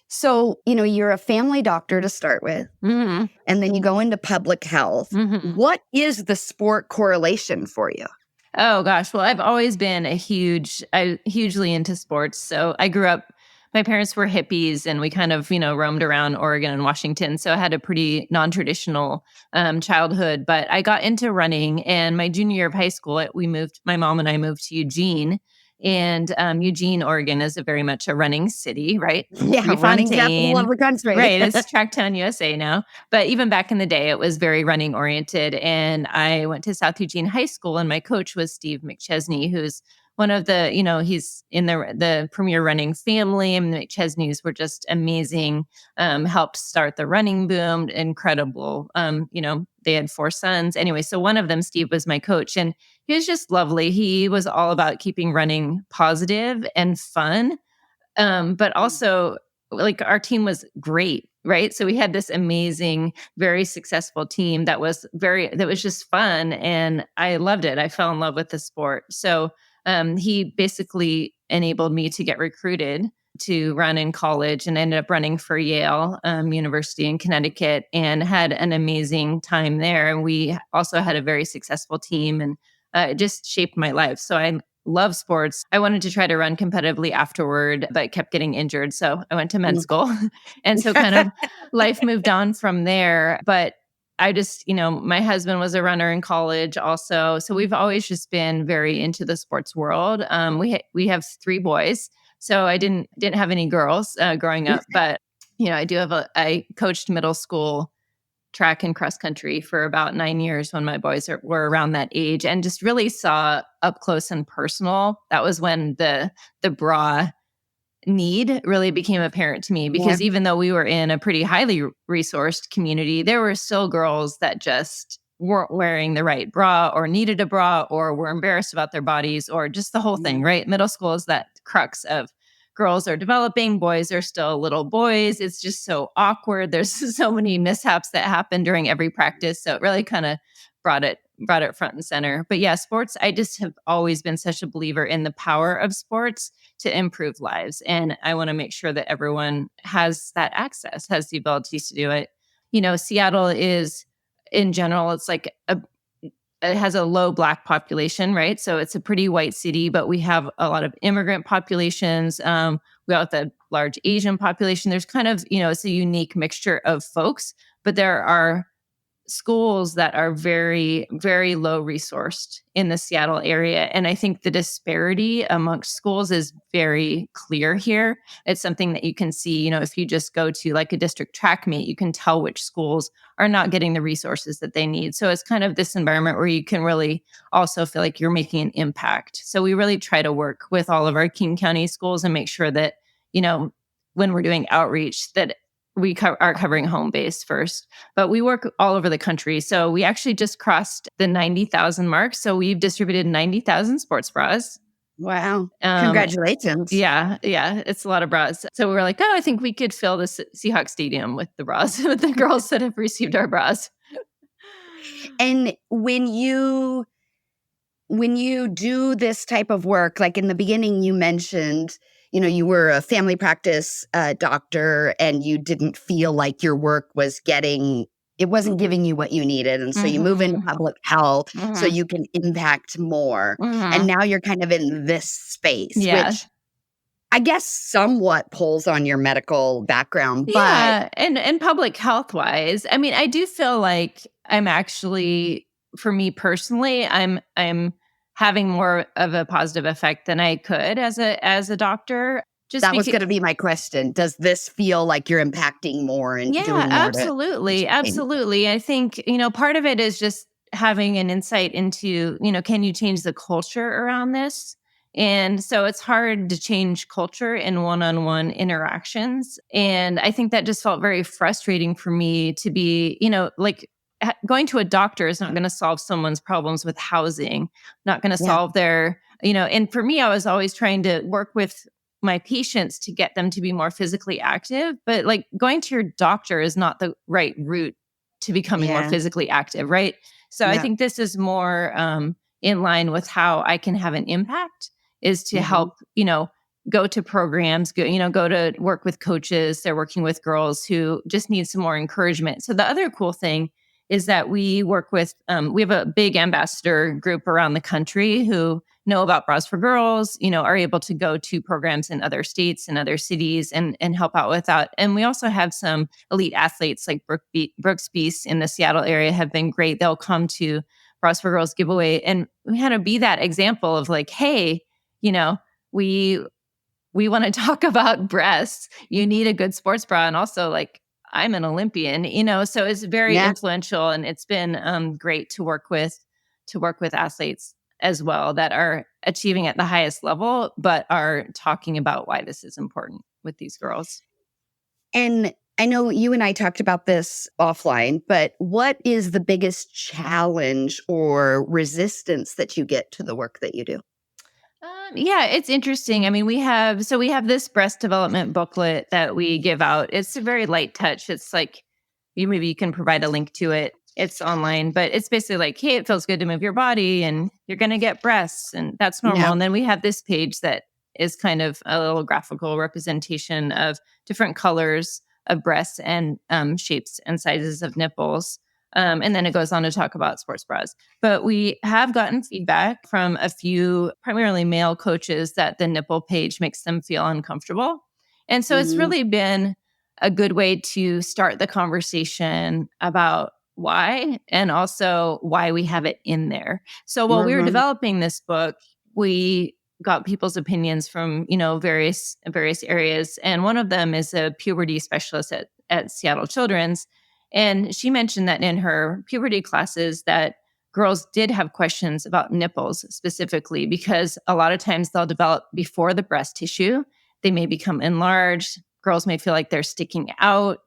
So, you're a family doctor to start with, and then you go into public health. What is the sport correlation for you? Oh gosh. Well, I've always been hugely into sports. So I grew up, my parents were hippies and we kind of, roamed around Oregon and Washington. So I had a pretty non-traditional childhood, but I got into running, and my junior year of high school, my mom and I moved to Eugene. And Eugene, Oregon is a very much a running city, right? Yeah, running capital of Prefontaine. the country. Right, it's Tracktown USA now. But even back in the day, it was very running oriented. And I went to South Eugene High School, and my coach was Steve McChesney, who's one of the, he's in the premier running family. And the McChesneys were just amazing. Helped start the running boom. Incredible. They had 4 sons. Anyway, so one of them, Steve, was my coach, and he was just lovely. He was all about keeping running positive and fun. But also, like, our team was great, right? So we had this amazing, very successful team that was just fun, and I loved it. I fell in love with the sport. So he basically enabled me to get recruited to run in college, and ended up running for Yale University in Connecticut, and had an amazing time there. And we also had a very successful team, and it just shaped my life. So I love sports. I wanted to try to run competitively afterward, but kept getting injured. So I went to med school. And so kind of life moved on from there. But I just, my husband was a runner in college also. So we've always just been very into the sports world. We have 3 boys. So I didn't have any girls growing up, but I coached middle school track and cross country for about 9 years when my boys were around that age, and just really saw up close and personal. That was when the bra need really became apparent to me, because even though we were in a pretty highly resourced community, there were still girls that just weren't wearing the right bra, or needed a bra, or were embarrassed about their bodies, or just the whole thing, right? Middle school is that crux of girls are developing, boys are still little boys. It's just so awkward. There's so many mishaps that happen during every practice. So it really kind of brought it front and center. But yeah, sports, I just have always been such a believer in the power of sports to improve lives. And I want to make sure that everyone has that access, has the ability to do it. Seattle is, in general, it's like it has a low Black population, right? So it's a pretty white city, but we have a lot of immigrant populations. We have the large Asian population. There's kind of, it's a unique mixture of folks, but there are schools that are very, very low resourced in the Seattle area. And I think the disparity amongst schools is very clear here. It's something that you can see, if you just go to like a district track meet, you can tell which schools are not getting the resources that they need. So it's kind of this environment where you can really also feel like you're making an impact. So we really try to work with all of our King County schools and make sure that, when we're doing outreach, that we are covering home base first, but we work all over the country. So we actually just crossed the 90,000 mark. So we've distributed 90,000 sports bras. Wow. Congratulations. Yeah. It's a lot of bras. So we were like, I think we could fill the Seahawks stadium with the bras, with the girls that have received our bras. And when you do this type of work, like in the beginning, you mentioned, you were a family practice doctor, and you didn't feel like your work it wasn't giving you what you needed. And so you move into public health so you can impact more. And now you're kind of in this space, which I guess somewhat pulls on your medical background. But and public health wise, I mean, I do feel like I'm actually, for me personally, I'm having more of a positive effect than I could as a doctor. That was going to be my question. Does this feel like you're impacting more and doing more? Absolutely. I think, part of it is just having an insight into, can you change the culture around this? And so it's hard to change culture in one-on-one interactions. And I think that just felt very frustrating for me to be, going to a doctor is not going to solve someone's problems with housing, not going to solve their, and for me, I was always trying to work with my patients to get them to be more physically active, but like going to your doctor is not the right route to becoming more physically active, right? So I think this is more in line with how I can have an impact, is to help, go to programs, go to work with coaches. They're working with girls who just need some more encouragement. So the other cool thing is that we work with, we have a big ambassador group around the country who know about Bras for Girls, are able to go to programs in other states and other cities and help out with that. And we also have some elite athletes like Brooks Beast in the Seattle area have been great. They'll come to Bras for Girls giveaway. And we had to be that example of like, hey, we want to talk about breasts. You need a good sports bra. And also, like, I'm an Olympian, so it's very Yeah. influential, and it's been great to work with athletes as well that are achieving at the highest level, but are talking about why this is important with these girls. And I know you and I talked about this offline, but what is the biggest challenge or resistance that you get to the work that you do? Yeah, it's interesting. I mean, we have this breast development booklet that we give out. It's a very light touch. It's like you can provide a link to it. It's online, but it's basically like, hey, it feels good to move your body, and you're going to get breasts, and that's normal. Yeah. And then we have this page that is kind of a little graphical representation of different colors of breasts and shapes and sizes of nipples. And then it goes on to talk about sports bras. But we have gotten feedback from a few, primarily male coaches, that the nipple page makes them feel uncomfortable. And so it's Mhm. really been a good way to start the conversation about why, and also why we have it in there. So while we were Mhm. developing this book, we got people's opinions from, various areas. And one of them is a puberty specialist at Seattle Children's. And she mentioned that in her puberty classes that girls did have questions about nipples specifically, because a lot of times they'll develop before the breast tissue. They may become enlarged. Girls may feel like they're sticking out.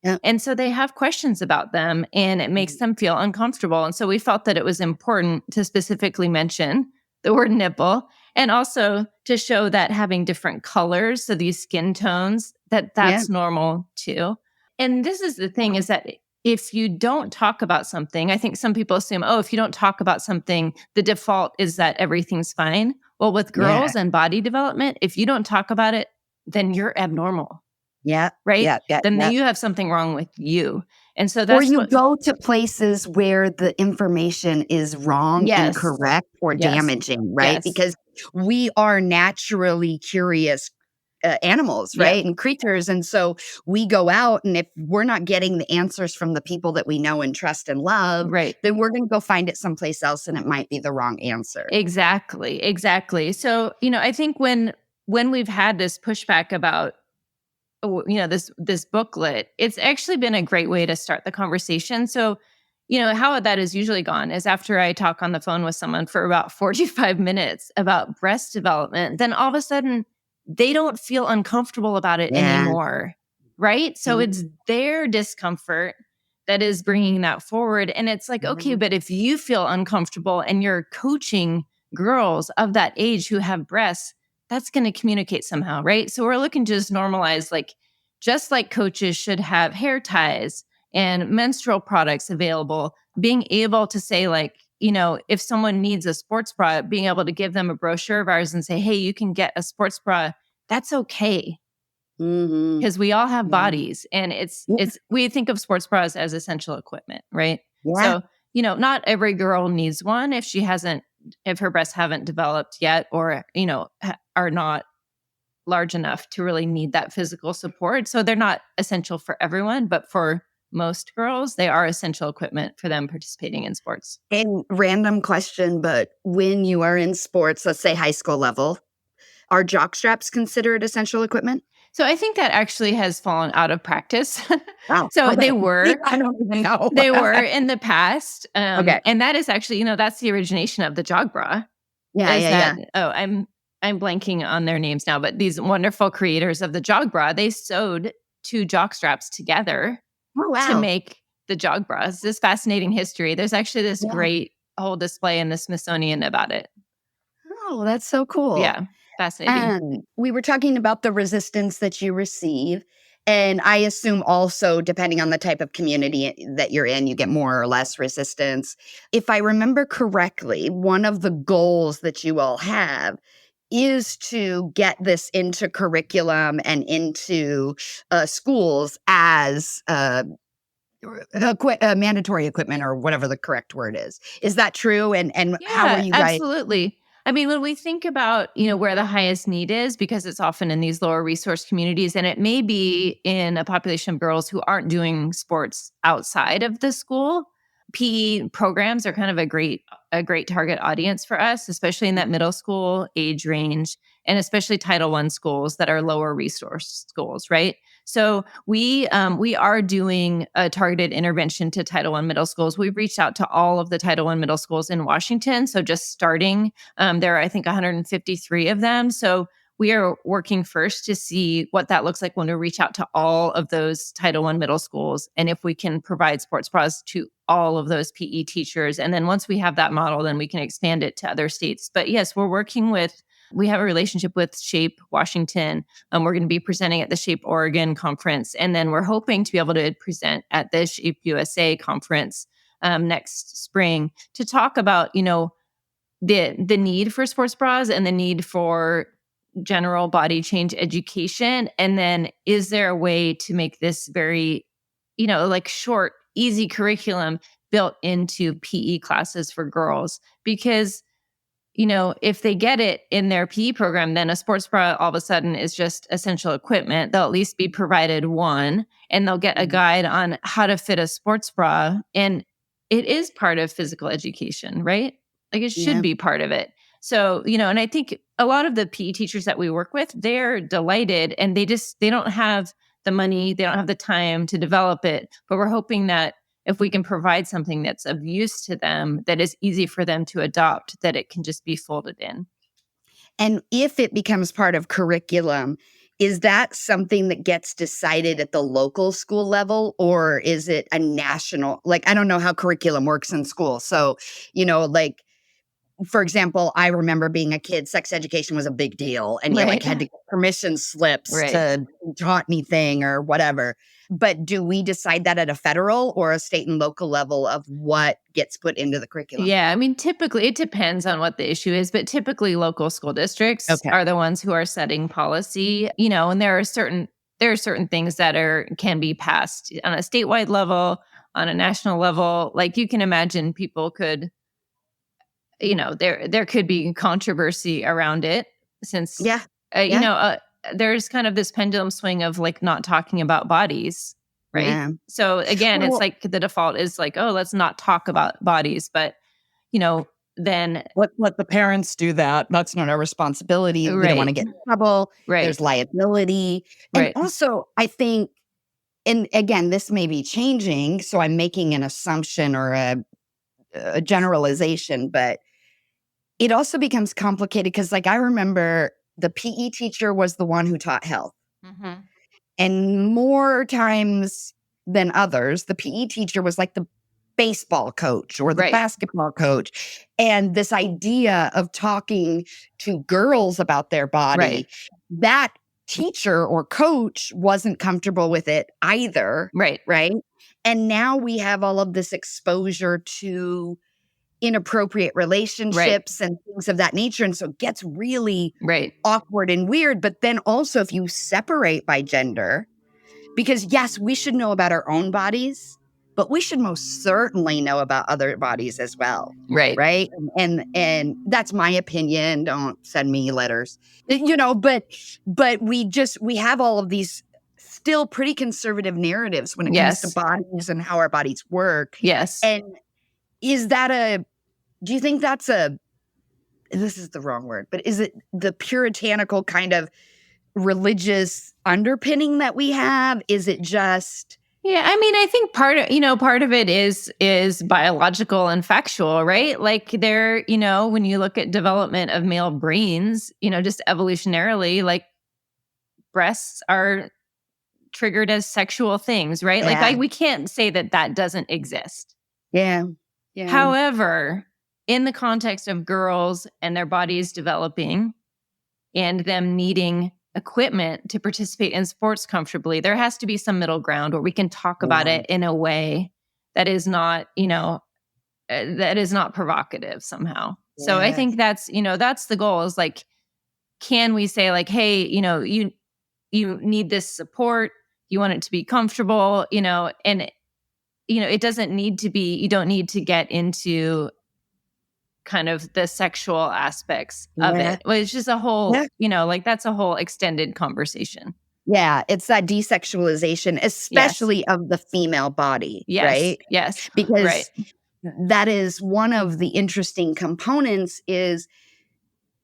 Yeah. And so they have questions about them, and it makes them feel uncomfortable. And so we felt that it was important to specifically mention the word nipple, and also to show that having different colors, so these skin tones, Yeah. that's normal too. And this is the thing, is that if you don't talk about something, I think some people assume, oh, if you don't talk about something, the default is that everything's fine. Well, with Yeah. girls and body development, if you don't talk about it, then you're abnormal, Yeah. right? Yeah. Yeah. Then Yeah. you have something wrong with you. And so Or that's you what, go to places where the information is wrong, yes, incorrect, or yes, damaging, right? yes, Because we are naturally curious animals, yep, right? And creatures. And so we go out, and if we're not getting the answers from the people that we know and trust and love, right. then we're going to go find it someplace else, and it might be the wrong answer. Exactly, exactly. So, I think when we've had this pushback about, this booklet, it's actually been a great way to start the conversation. So, how that is usually gone is after I talk on the phone with someone for about 45 minutes about breast development, then all of a sudden they don't feel uncomfortable about it Yeah. anymore. Right? So it's Mhm. their discomfort that is bringing that forward. And it's like, okay, Mhm. but if you feel uncomfortable and you're coaching girls of that age who have breasts, that's going to communicate somehow, right? So we're looking to just normalize, like, just like coaches should have hair ties and menstrual products available, being able to say, like, if someone needs a sports bra, being able to give them a brochure of ours and say, hey, you can get a sports bra. That's okay, Mhm. because we all have Yeah. bodies, and Yeah. we think of sports bras as essential equipment, right? Yeah. So, not every girl needs one if her breasts haven't developed yet, or, are not large enough to really need that physical support. So they're not essential for everyone, but for most girls, they are essential equipment for them participating in sports. And random question, but when you are in sports, let's say high school level, are jock straps considered essential equipment? So I think that actually has fallen out of practice. Oh, So okay. I don't even know. they were in the past. Okay. And that is actually, that's the origination of the jog bra. Yeah, Is yeah, that, yeah. oh, I'm blanking on their names now, but these wonderful creators of the jog bra, they sewed two jock straps together Oh, to wow. make the jog bras. This fascinating history. There's actually this Yeah. great whole display in the Smithsonian about it. Oh, that's so cool. Yeah, fascinating. We were talking about the resistance that you receive. And I assume also, depending on the type of community that you're in, you get more or less resistance. If I remember correctly, one of the goals that you all have is to get this into curriculum and into schools as mandatory equipment, or whatever the correct word is. Is that true? And how are Yeah, you guys? absolutely. I mean, when we think about, where the highest need is, because it's often in these lower resource communities, and it may be in a population of girls who aren't doing sports outside of the school, PE programs are kind of a great target audience for us, especially in that middle school age range, and especially Title I schools that are lower resource schools, right? So we are doing a targeted intervention to Title I middle schools. We've reached out to all of the Title I middle schools in Washington. So just starting, there are I think 153 of them. So we are working first to see what that looks like when we reach out to all of those Title I middle schools and if we can provide sports bras to all of those PE teachers. And then once we have that model, then we can expand it to other states. But yes, we have a relationship with Shape Washington. We're going to be presenting at the Shape Oregon conference. And then we're hoping to be able to present at the Shape USA conference next spring to talk about, the need for sports bras and the need for general body change education. And then is there a way to make this very, like short, easy curriculum built into PE classes for girls? Because, if they get it in their PE program, then a sports bra all of a sudden is just essential equipment. They'll at least be provided one, and they'll get a guide on how to fit a sports bra. And it is part of physical education, right? Like it should be part of it. So, and I think a lot of the PE teachers that we work with, they're delighted and they don't have the money, they don't have the time to develop it. But we're hoping that if we can provide something that's of use to them, that is easy for them to adopt, that it can just be folded in. And if it becomes part of curriculum, is that something that gets decided at the local school level, or is it a national? Like, I don't know how curriculum works in school. So, like, for example, I remember being a kid, sex education was a big deal, and you had to get permission slips to taught anything or whatever. But do we decide that at a federal or a state and local level of what gets put into the curriculum? Yeah, I mean, typically it depends on what the issue is, but typically local school districts are the ones who are setting policy, and there are certain things that can be passed on a statewide level, on a national level. Like you can imagine people could, there could be controversy around it since, there's kind of this pendulum swing of like not talking about bodies, right? Yeah. So again, it's like the default is like, oh, let's not talk about bodies. But, then let the parents do that. That's not our responsibility. We don't want to get in trouble. There's liability. And also, I think, and again, this may be changing, so I'm making an assumption or a generalization, but it also becomes complicated because, like, I remember the PE teacher was the one who taught health. Mm-hmm. And more times than others, the PE teacher was like the baseball coach or the basketball coach. And this idea of talking to girls about their body, that teacher or coach wasn't comfortable with it either. Right. And now we have all of this exposure to inappropriate relationships and things of that nature. And so it gets really awkward and weird. But then also if you separate by gender, because yes, we should know about our own bodies, but we should most certainly know about other bodies as well. Right. And that's my opinion. Don't send me letters, but we have all of these still pretty conservative narratives when it comes to bodies and how our bodies work. Yes. And do you think that's this is the wrong word, but is it the puritanical kind of religious underpinning that we have? Is it just... Yeah, I mean, I think part of it is biological and factual, right? Like when you look at development of male brains, just evolutionarily, like breasts are triggered as sexual things, right? Yeah. Like we can't say that doesn't exist. Yeah. However, in the context of girls and their bodies developing and them needing equipment to participate in sports comfortably, there has to be some middle ground where we can talk about it in a way that is not, provocative somehow. Yeah. So I think that's the goal is like, can we say like, hey, you need this support, you want it to be comfortable, and it doesn't need to be, you don't need to get into kind of the sexual aspects of it. Well, it's just a whole, that's a whole extended conversation. Yeah, it's that desexualization, especially of the female body, right? Yes. Because that is one of the interesting components is,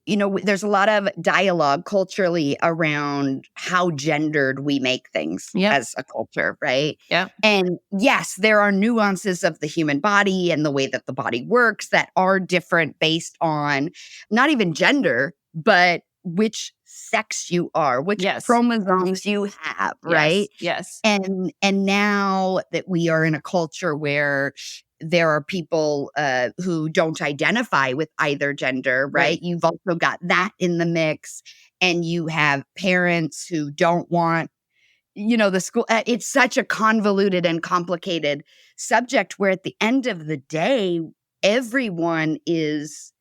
there's a lot of dialogue culturally around how gendered we make things Yep. as a culture, right? Yep. And yes, there are nuances of the human body and the way that the body works that are different based on not even gender, but which sex you are, which Yes. chromosomes you have, right? Yes. And now that we are in a culture where there are people who don't identify with either gender, right? You've also got that in the mix, and you have parents who don't want, the school. It's such a convoluted and complicated subject where at the end of the day, everyone is,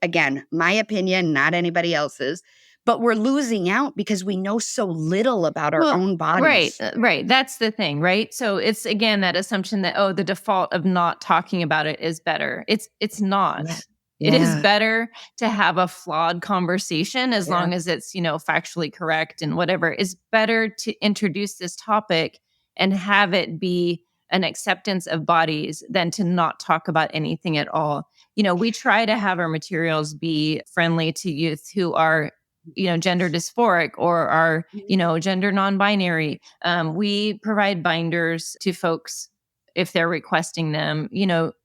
again, my opinion, not anybody else's, but we're losing out because we know so little about our own bodies. Right. That's the thing, right? So it's again that assumption that the default of not talking about it is better. It's not. Yeah. It is Yeah. better to have a flawed conversation as Yeah. long as it's, factually correct and whatever. It's better to introduce this topic and have it be an acceptance of bodies than to not talk about anything at all. We try to have our materials be friendly to youth who are gender dysphoric or are, gender non-binary. We provide binders to folks if they're requesting them.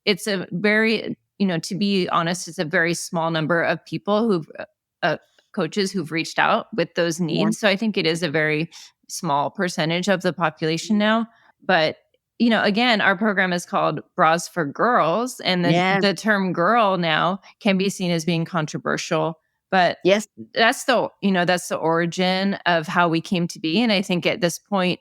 It's a very, to be honest, it's a very small number of people coaches who've reached out with those needs. Yeah. So I think it is a very small percentage of the population now. But, again, our program is called Bras for Girls. And the term girl now can be seen as being controversial. But yes, that's the origin of how we came to be. And I think at this point,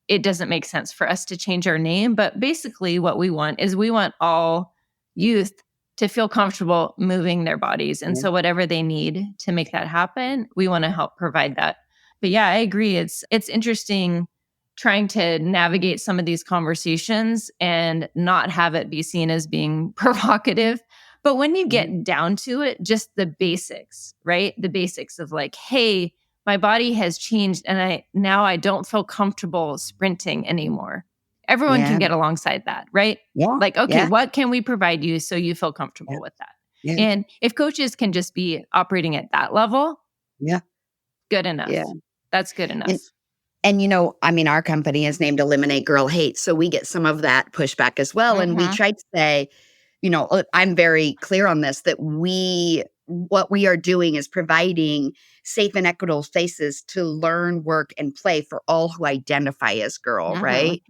it doesn't make sense for us to change our name. But basically what we want is we want all youth to feel comfortable moving their bodies. And so whatever they need to make that happen, we want to help provide that. But yeah, I agree. It's interesting trying to navigate some of these conversations and not have it be seen as being provocative. But when you get down to it, just the basics, right? The basics of like, hey, my body has changed and I don't feel comfortable sprinting anymore. Everyone can get alongside that, right? Yeah. Like, okay, what can we provide you so you feel comfortable with that? Yeah. And if coaches can just be operating at that level, good enough. Yeah. That's good enough. And our company is named Eliminate Girl Hate. So we get some of that pushback as well. And we try to say, I'm very clear on this, that what we are doing is providing safe and equitable spaces to learn, work, and play for all who identify as girl, right?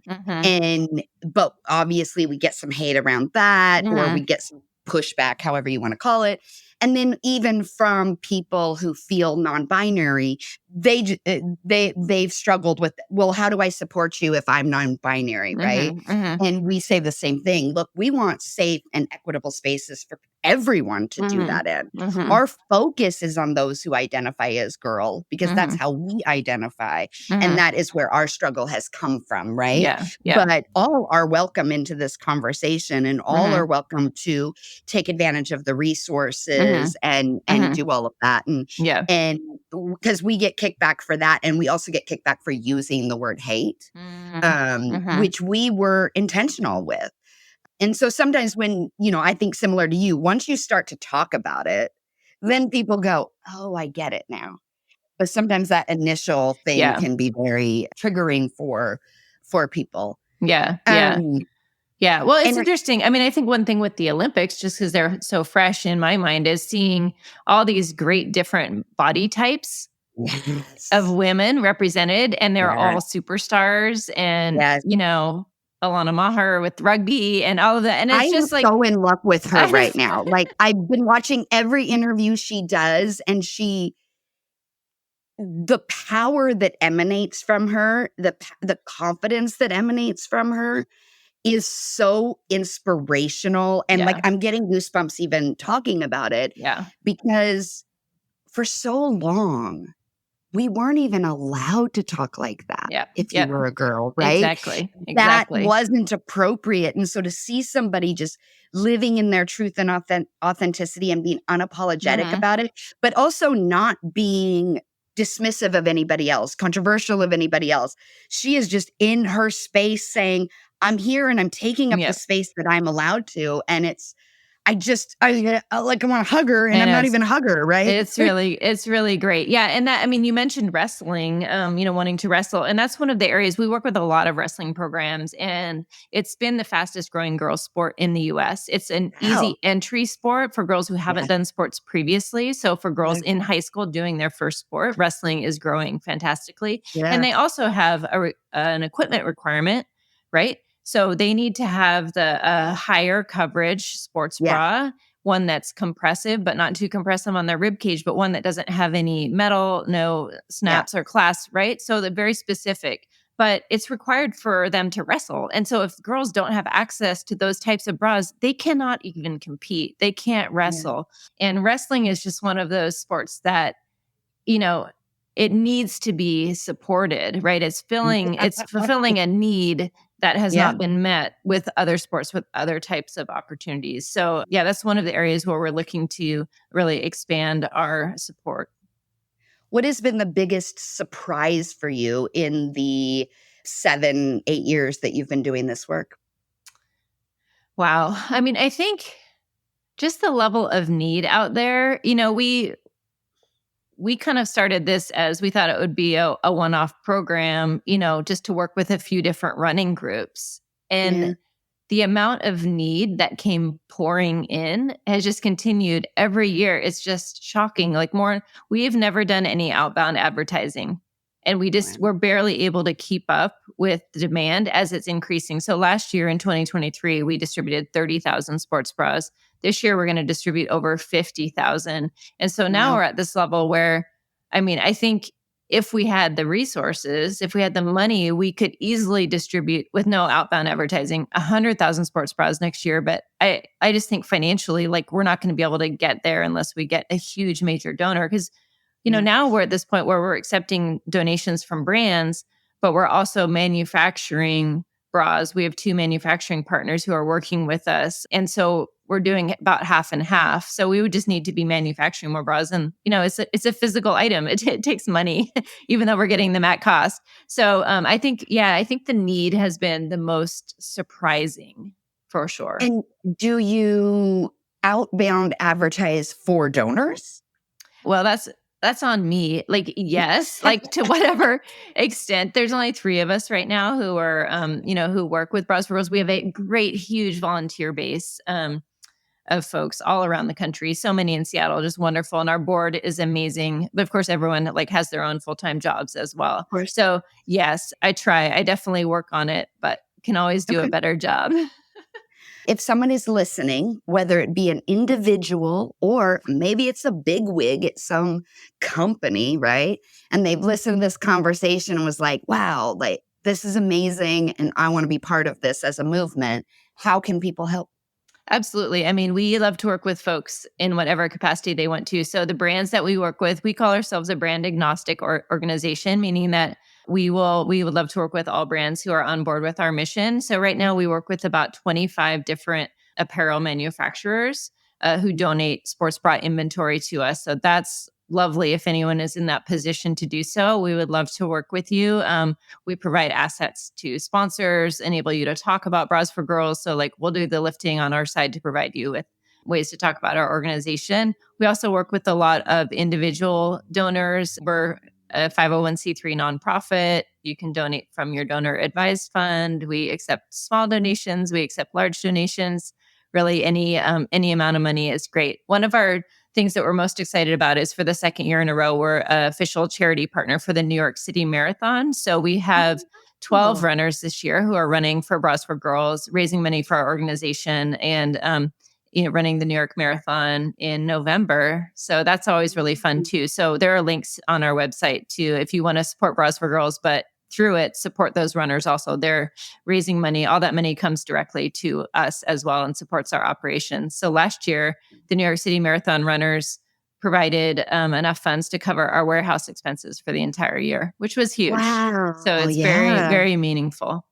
But obviously we get some hate around that, or we get some pushback, however you want to call it. And then even from people who feel non-binary, they've struggled with, well, how do I support you if I'm non-binary, right? And we say the same thing. Look, we want safe and equitable spaces for everyone to do that in. Our focus is on those who identify as girl, because that's how we identify. And that is where our struggle has come from, right? Yeah. But all are welcome into this conversation, and all are welcome to take advantage of the resources and do all of that. And because we get kickback for that, and we also get kickback for using the word hate, which we were intentional with. And so sometimes when, I think similar to you, once you start to talk about it, then people go, oh, I get it now. But sometimes that initial thing can be very triggering for people. Yeah. Well, it's interesting. I mean, I think one thing with the Olympics, just because they're so fresh in my mind, is seeing all these great different body types of women represented, and they're all superstars, and Alana Maher with rugby and all of that. And it's just like, so in love with her right now. Like, I've been watching every interview she does, and the power that emanates from her, the confidence that emanates from her is so inspirational. And like, I'm getting goosebumps even talking about it. Because for so long, we weren't even allowed to talk like that if you were a girl, right? Exactly. That wasn't appropriate. And so to see somebody just living in their truth and authenticity and being unapologetic about it, but also not being dismissive of anybody else, controversial of anybody else. She is just in her space saying, I'm here and I'm taking up the Yep. space that I'm allowed to. And I want to hug her and I I'm know not even a hugger, right? it's really great. Yeah. And that, I mean, you mentioned wrestling, wanting to wrestle. And that's one of the areas we work with a lot of wrestling programs. And it's been the fastest growing girls sport in the US. It's an Wow. easy entry sport for girls who haven't Yeah. done sports previously. So for girls Okay. in high school doing their first sport, wrestling is growing fantastically. And Yeah. they also have an equipment requirement, right? So they need to have the higher coverage sports Yeah. bra, one that's compressive, but not too compressive on their rib cage, but one that doesn't have any metal, no Yeah. snaps or clasps, right? So they're very specific, but it's required for them to wrestle. And so if girls don't have access to those types of bras, they cannot even compete. They can't Yeah. wrestle. And wrestling is just one of those sports that, you know, it needs to be supported, right? It's fulfilling a need that has Yeah. not been met with other sports, with other types of opportunities. So, yeah, that's one of the areas where we're looking to really expand our support. What has been the biggest surprise for you in the 7, 8 years that you've been doing this work? Wow. I mean, I think just the level of need out there, we kind of started this as we thought it would be a one-off program, just to work with a few different running groups. Yeah. And the amount of need that came pouring in has just continued every year. It's just shocking. Like we've never done any outbound advertising. And Wow. we're barely able to keep up with the demand as it's increasing. So last year in 2023, we distributed 30,000 sports bras. This year, we're going to distribute over 50,000. And so now Wow. we're at this level where, I mean, I think if we had the resources, if we had the money, we could easily distribute with no outbound advertising 100,000 sports bras next year. But I just think financially, like we're not going to be able to get there unless we get a huge major donor. Because, Yeah. now we're at this point where we're accepting donations from brands, but we're also manufacturing bras. We have 2 manufacturing partners who are working with us. And so we're doing about half and half. So we would just need to be manufacturing more bras. And, it's a physical item. It takes money, even though we're getting them at cost. So I think the need has been the most surprising for sure. And do you outbound advertise for donors? Well, that's on me. Like, yes, like to whatever extent. There's only 3 of us right now who are, who work with Bras for Girls. We have a great, huge volunteer base of folks all around the country. So many in Seattle, just wonderful, and our board is amazing. But of course, everyone like has their own full time jobs as well. Of course. So yes, I try. I definitely work on it, but can always do a Okay. better job. If someone is listening, whether it be an individual or maybe it's a big wig at some company, right? And they've listened to this conversation and was like, wow, like this is amazing. And I want to be part of this as a movement. How can people help? Absolutely. I mean, we love to work with folks in whatever capacity they want to. So the brands that we work with, we call ourselves a brand agnostic organization, meaning that we would love to work with all brands who are on board with our mission. So right now we work with about 25 different apparel manufacturers who donate sports bra inventory to us. So that's lovely. If anyone is in that position to do so, we would love to work with you. We provide assets to sponsors, enable you to talk about Bras for Girls. So, like, we'll do the lifting on our side to provide you with ways to talk about our organization. We also work with a lot of individual donors. We're a 501c3 nonprofit. You can donate from your donor advised fund. We accept small donations. We accept large donations. Really, any amount of money is great. One of our things that we're most excited about is for the second year in a row, we're an official charity partner for the New York City Marathon. So we have 12 Oh, runners this year who are running for Bras for Girls, raising money for our organization, and running the New York Marathon in November. So that's always really fun too. So there are links on our website too if you want to support Bras for Girls, but through it, support those runners also. They're raising money. All that money comes directly to us as well and supports our operations. So last year, the New York City Marathon runners provided enough funds to cover our warehouse expenses for the entire year, which was huge. wow. So it's very, Yeah. very meaningful.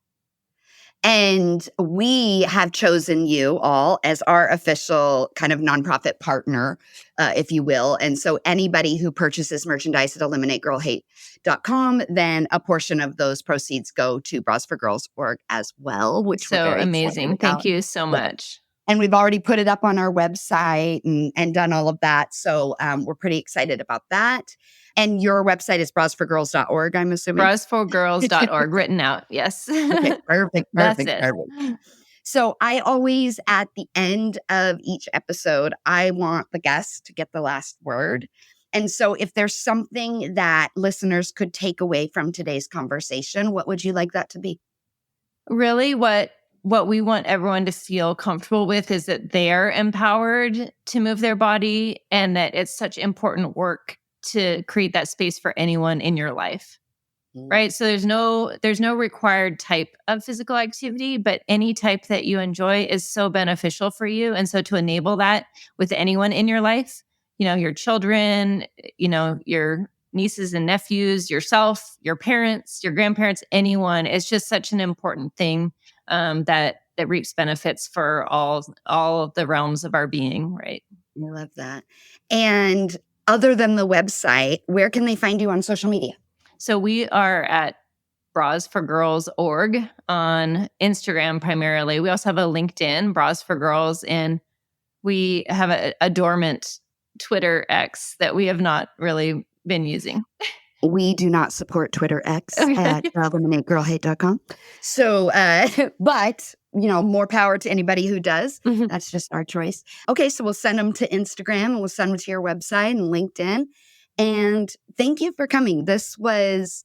And we have chosen you all as our official kind of nonprofit partner, if you will. And so anybody who purchases merchandise at eliminategirlhate.com, then a portion of those proceeds go to Bras for Girls org as well, which we're So very excited amazing. Thank about. you so Yeah. much. And we've already put it up on our website and done all of that. So we're pretty excited about that. And your website is brasforgirls.org, I'm assuming. Brasforgirls.org, written out. Yes. Okay, perfect, That's perfect, it. perfect. So I always, at the end of each episode, I want the guest to get the last word. And so if there's something that listeners could take away from today's conversation, what would you like that to be? Really, what we want everyone to feel comfortable with is that they're empowered to move their body, and that it's such important work to create that space for anyone in your life. Right? So there's no required type of physical activity, but any type that you enjoy is so beneficial for you. And so to enable that with anyone in your life, your children, your nieces and nephews, yourself, your parents, your grandparents, anyone, it's just such an important thing, that reaps benefits for all of the realms of our being, right? I love that. And other than the website, where can they find you on social media? So we are at brasforgirls.org on Instagram primarily. We also have a LinkedIn, Bras for Girls, and we have a dormant Twitter X that we have not really been using. We do not support Twitter X Okay. at eliminategirlhate.com. So, but, more power to anybody who does. Mhm. That's just our choice. Okay, so we'll send them to Instagram and we'll send them to your website and LinkedIn. And thank you for coming. This was,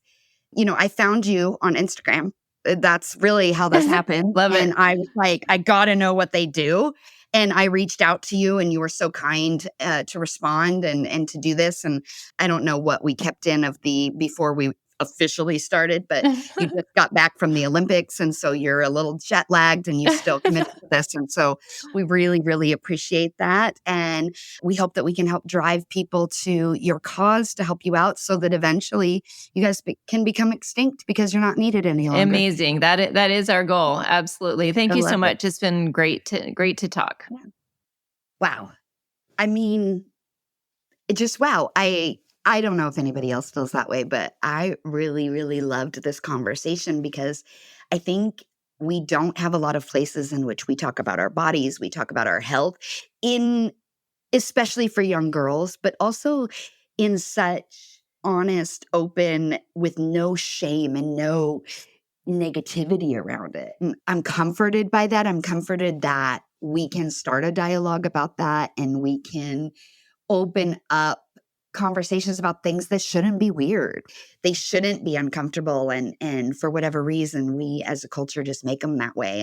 I found you on Instagram. That's really how this happened. Love it. And I was like, I got to know what they do. And I reached out to you and you were so kind to respond and to do this. And I don't know what we kept in of before we officially started, but you just got back from the Olympics. And so you're a little jet lagged and you still committed to this. And so we really, really appreciate that. And we hope that we can help drive people to your cause to help you out so that eventually you guys can become extinct because you're not needed any longer. Amazing. That is our goal. Absolutely. Thank I you so love it. much. It's been great to talk. Wow. I mean, wow. I don't know if anybody else feels that way, but I really, really loved this conversation because I think we don't have a lot of places in which we talk about our bodies, we talk about our health, especially for young girls, but also in such honest, open, with no shame and no negativity around it. And I'm comforted by that. I'm comforted that we can start a dialogue about that and we can open up conversations about things that shouldn't be weird. They shouldn't be uncomfortable. And for whatever reason, we as a culture just make them that way.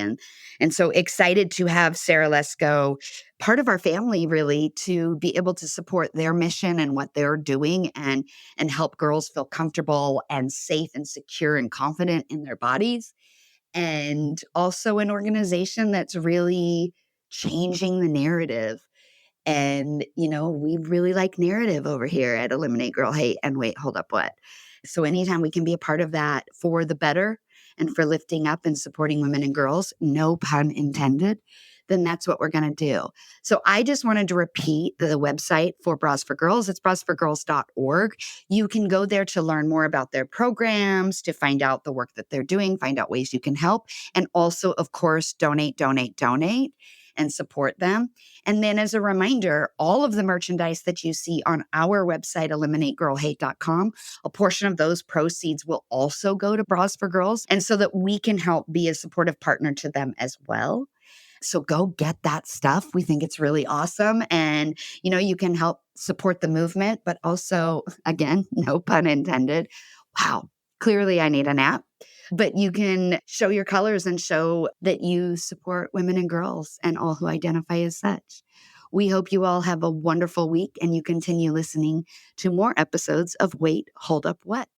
And so excited to have Sarah Lesko part of our family, really, to be able to support their mission and what they're doing and help girls feel comfortable and safe and secure and confident in their bodies. And also an organization that's really changing the narrative. And, we really like narrative over here at Eliminate Girl Hate. And wait, hold up, what? So anytime we can be a part of that for the better and for lifting up and supporting women and girls, no pun intended, then that's what we're going to do. So I just wanted to repeat the website for Bras for Girls. It's brasforgirls.org. You can go there to learn more about their programs, to find out the work that they're doing, find out ways you can help, and also, of course, donate and support them. And then as a reminder, all of the merchandise that you see on our website, eliminategirlhate.com, a portion of those proceeds will also go to Bras for Girls. And so that we can help be a supportive partner to them as well. So go get that stuff. We think it's really awesome. And, you can help support the movement, but also, again, no pun intended. Wow, clearly I need a nap. But you can show your colors and show that you support women and girls and all who identify as such. We hope you all have a wonderful week and you continue listening to more episodes of Wait, Hold Up, What?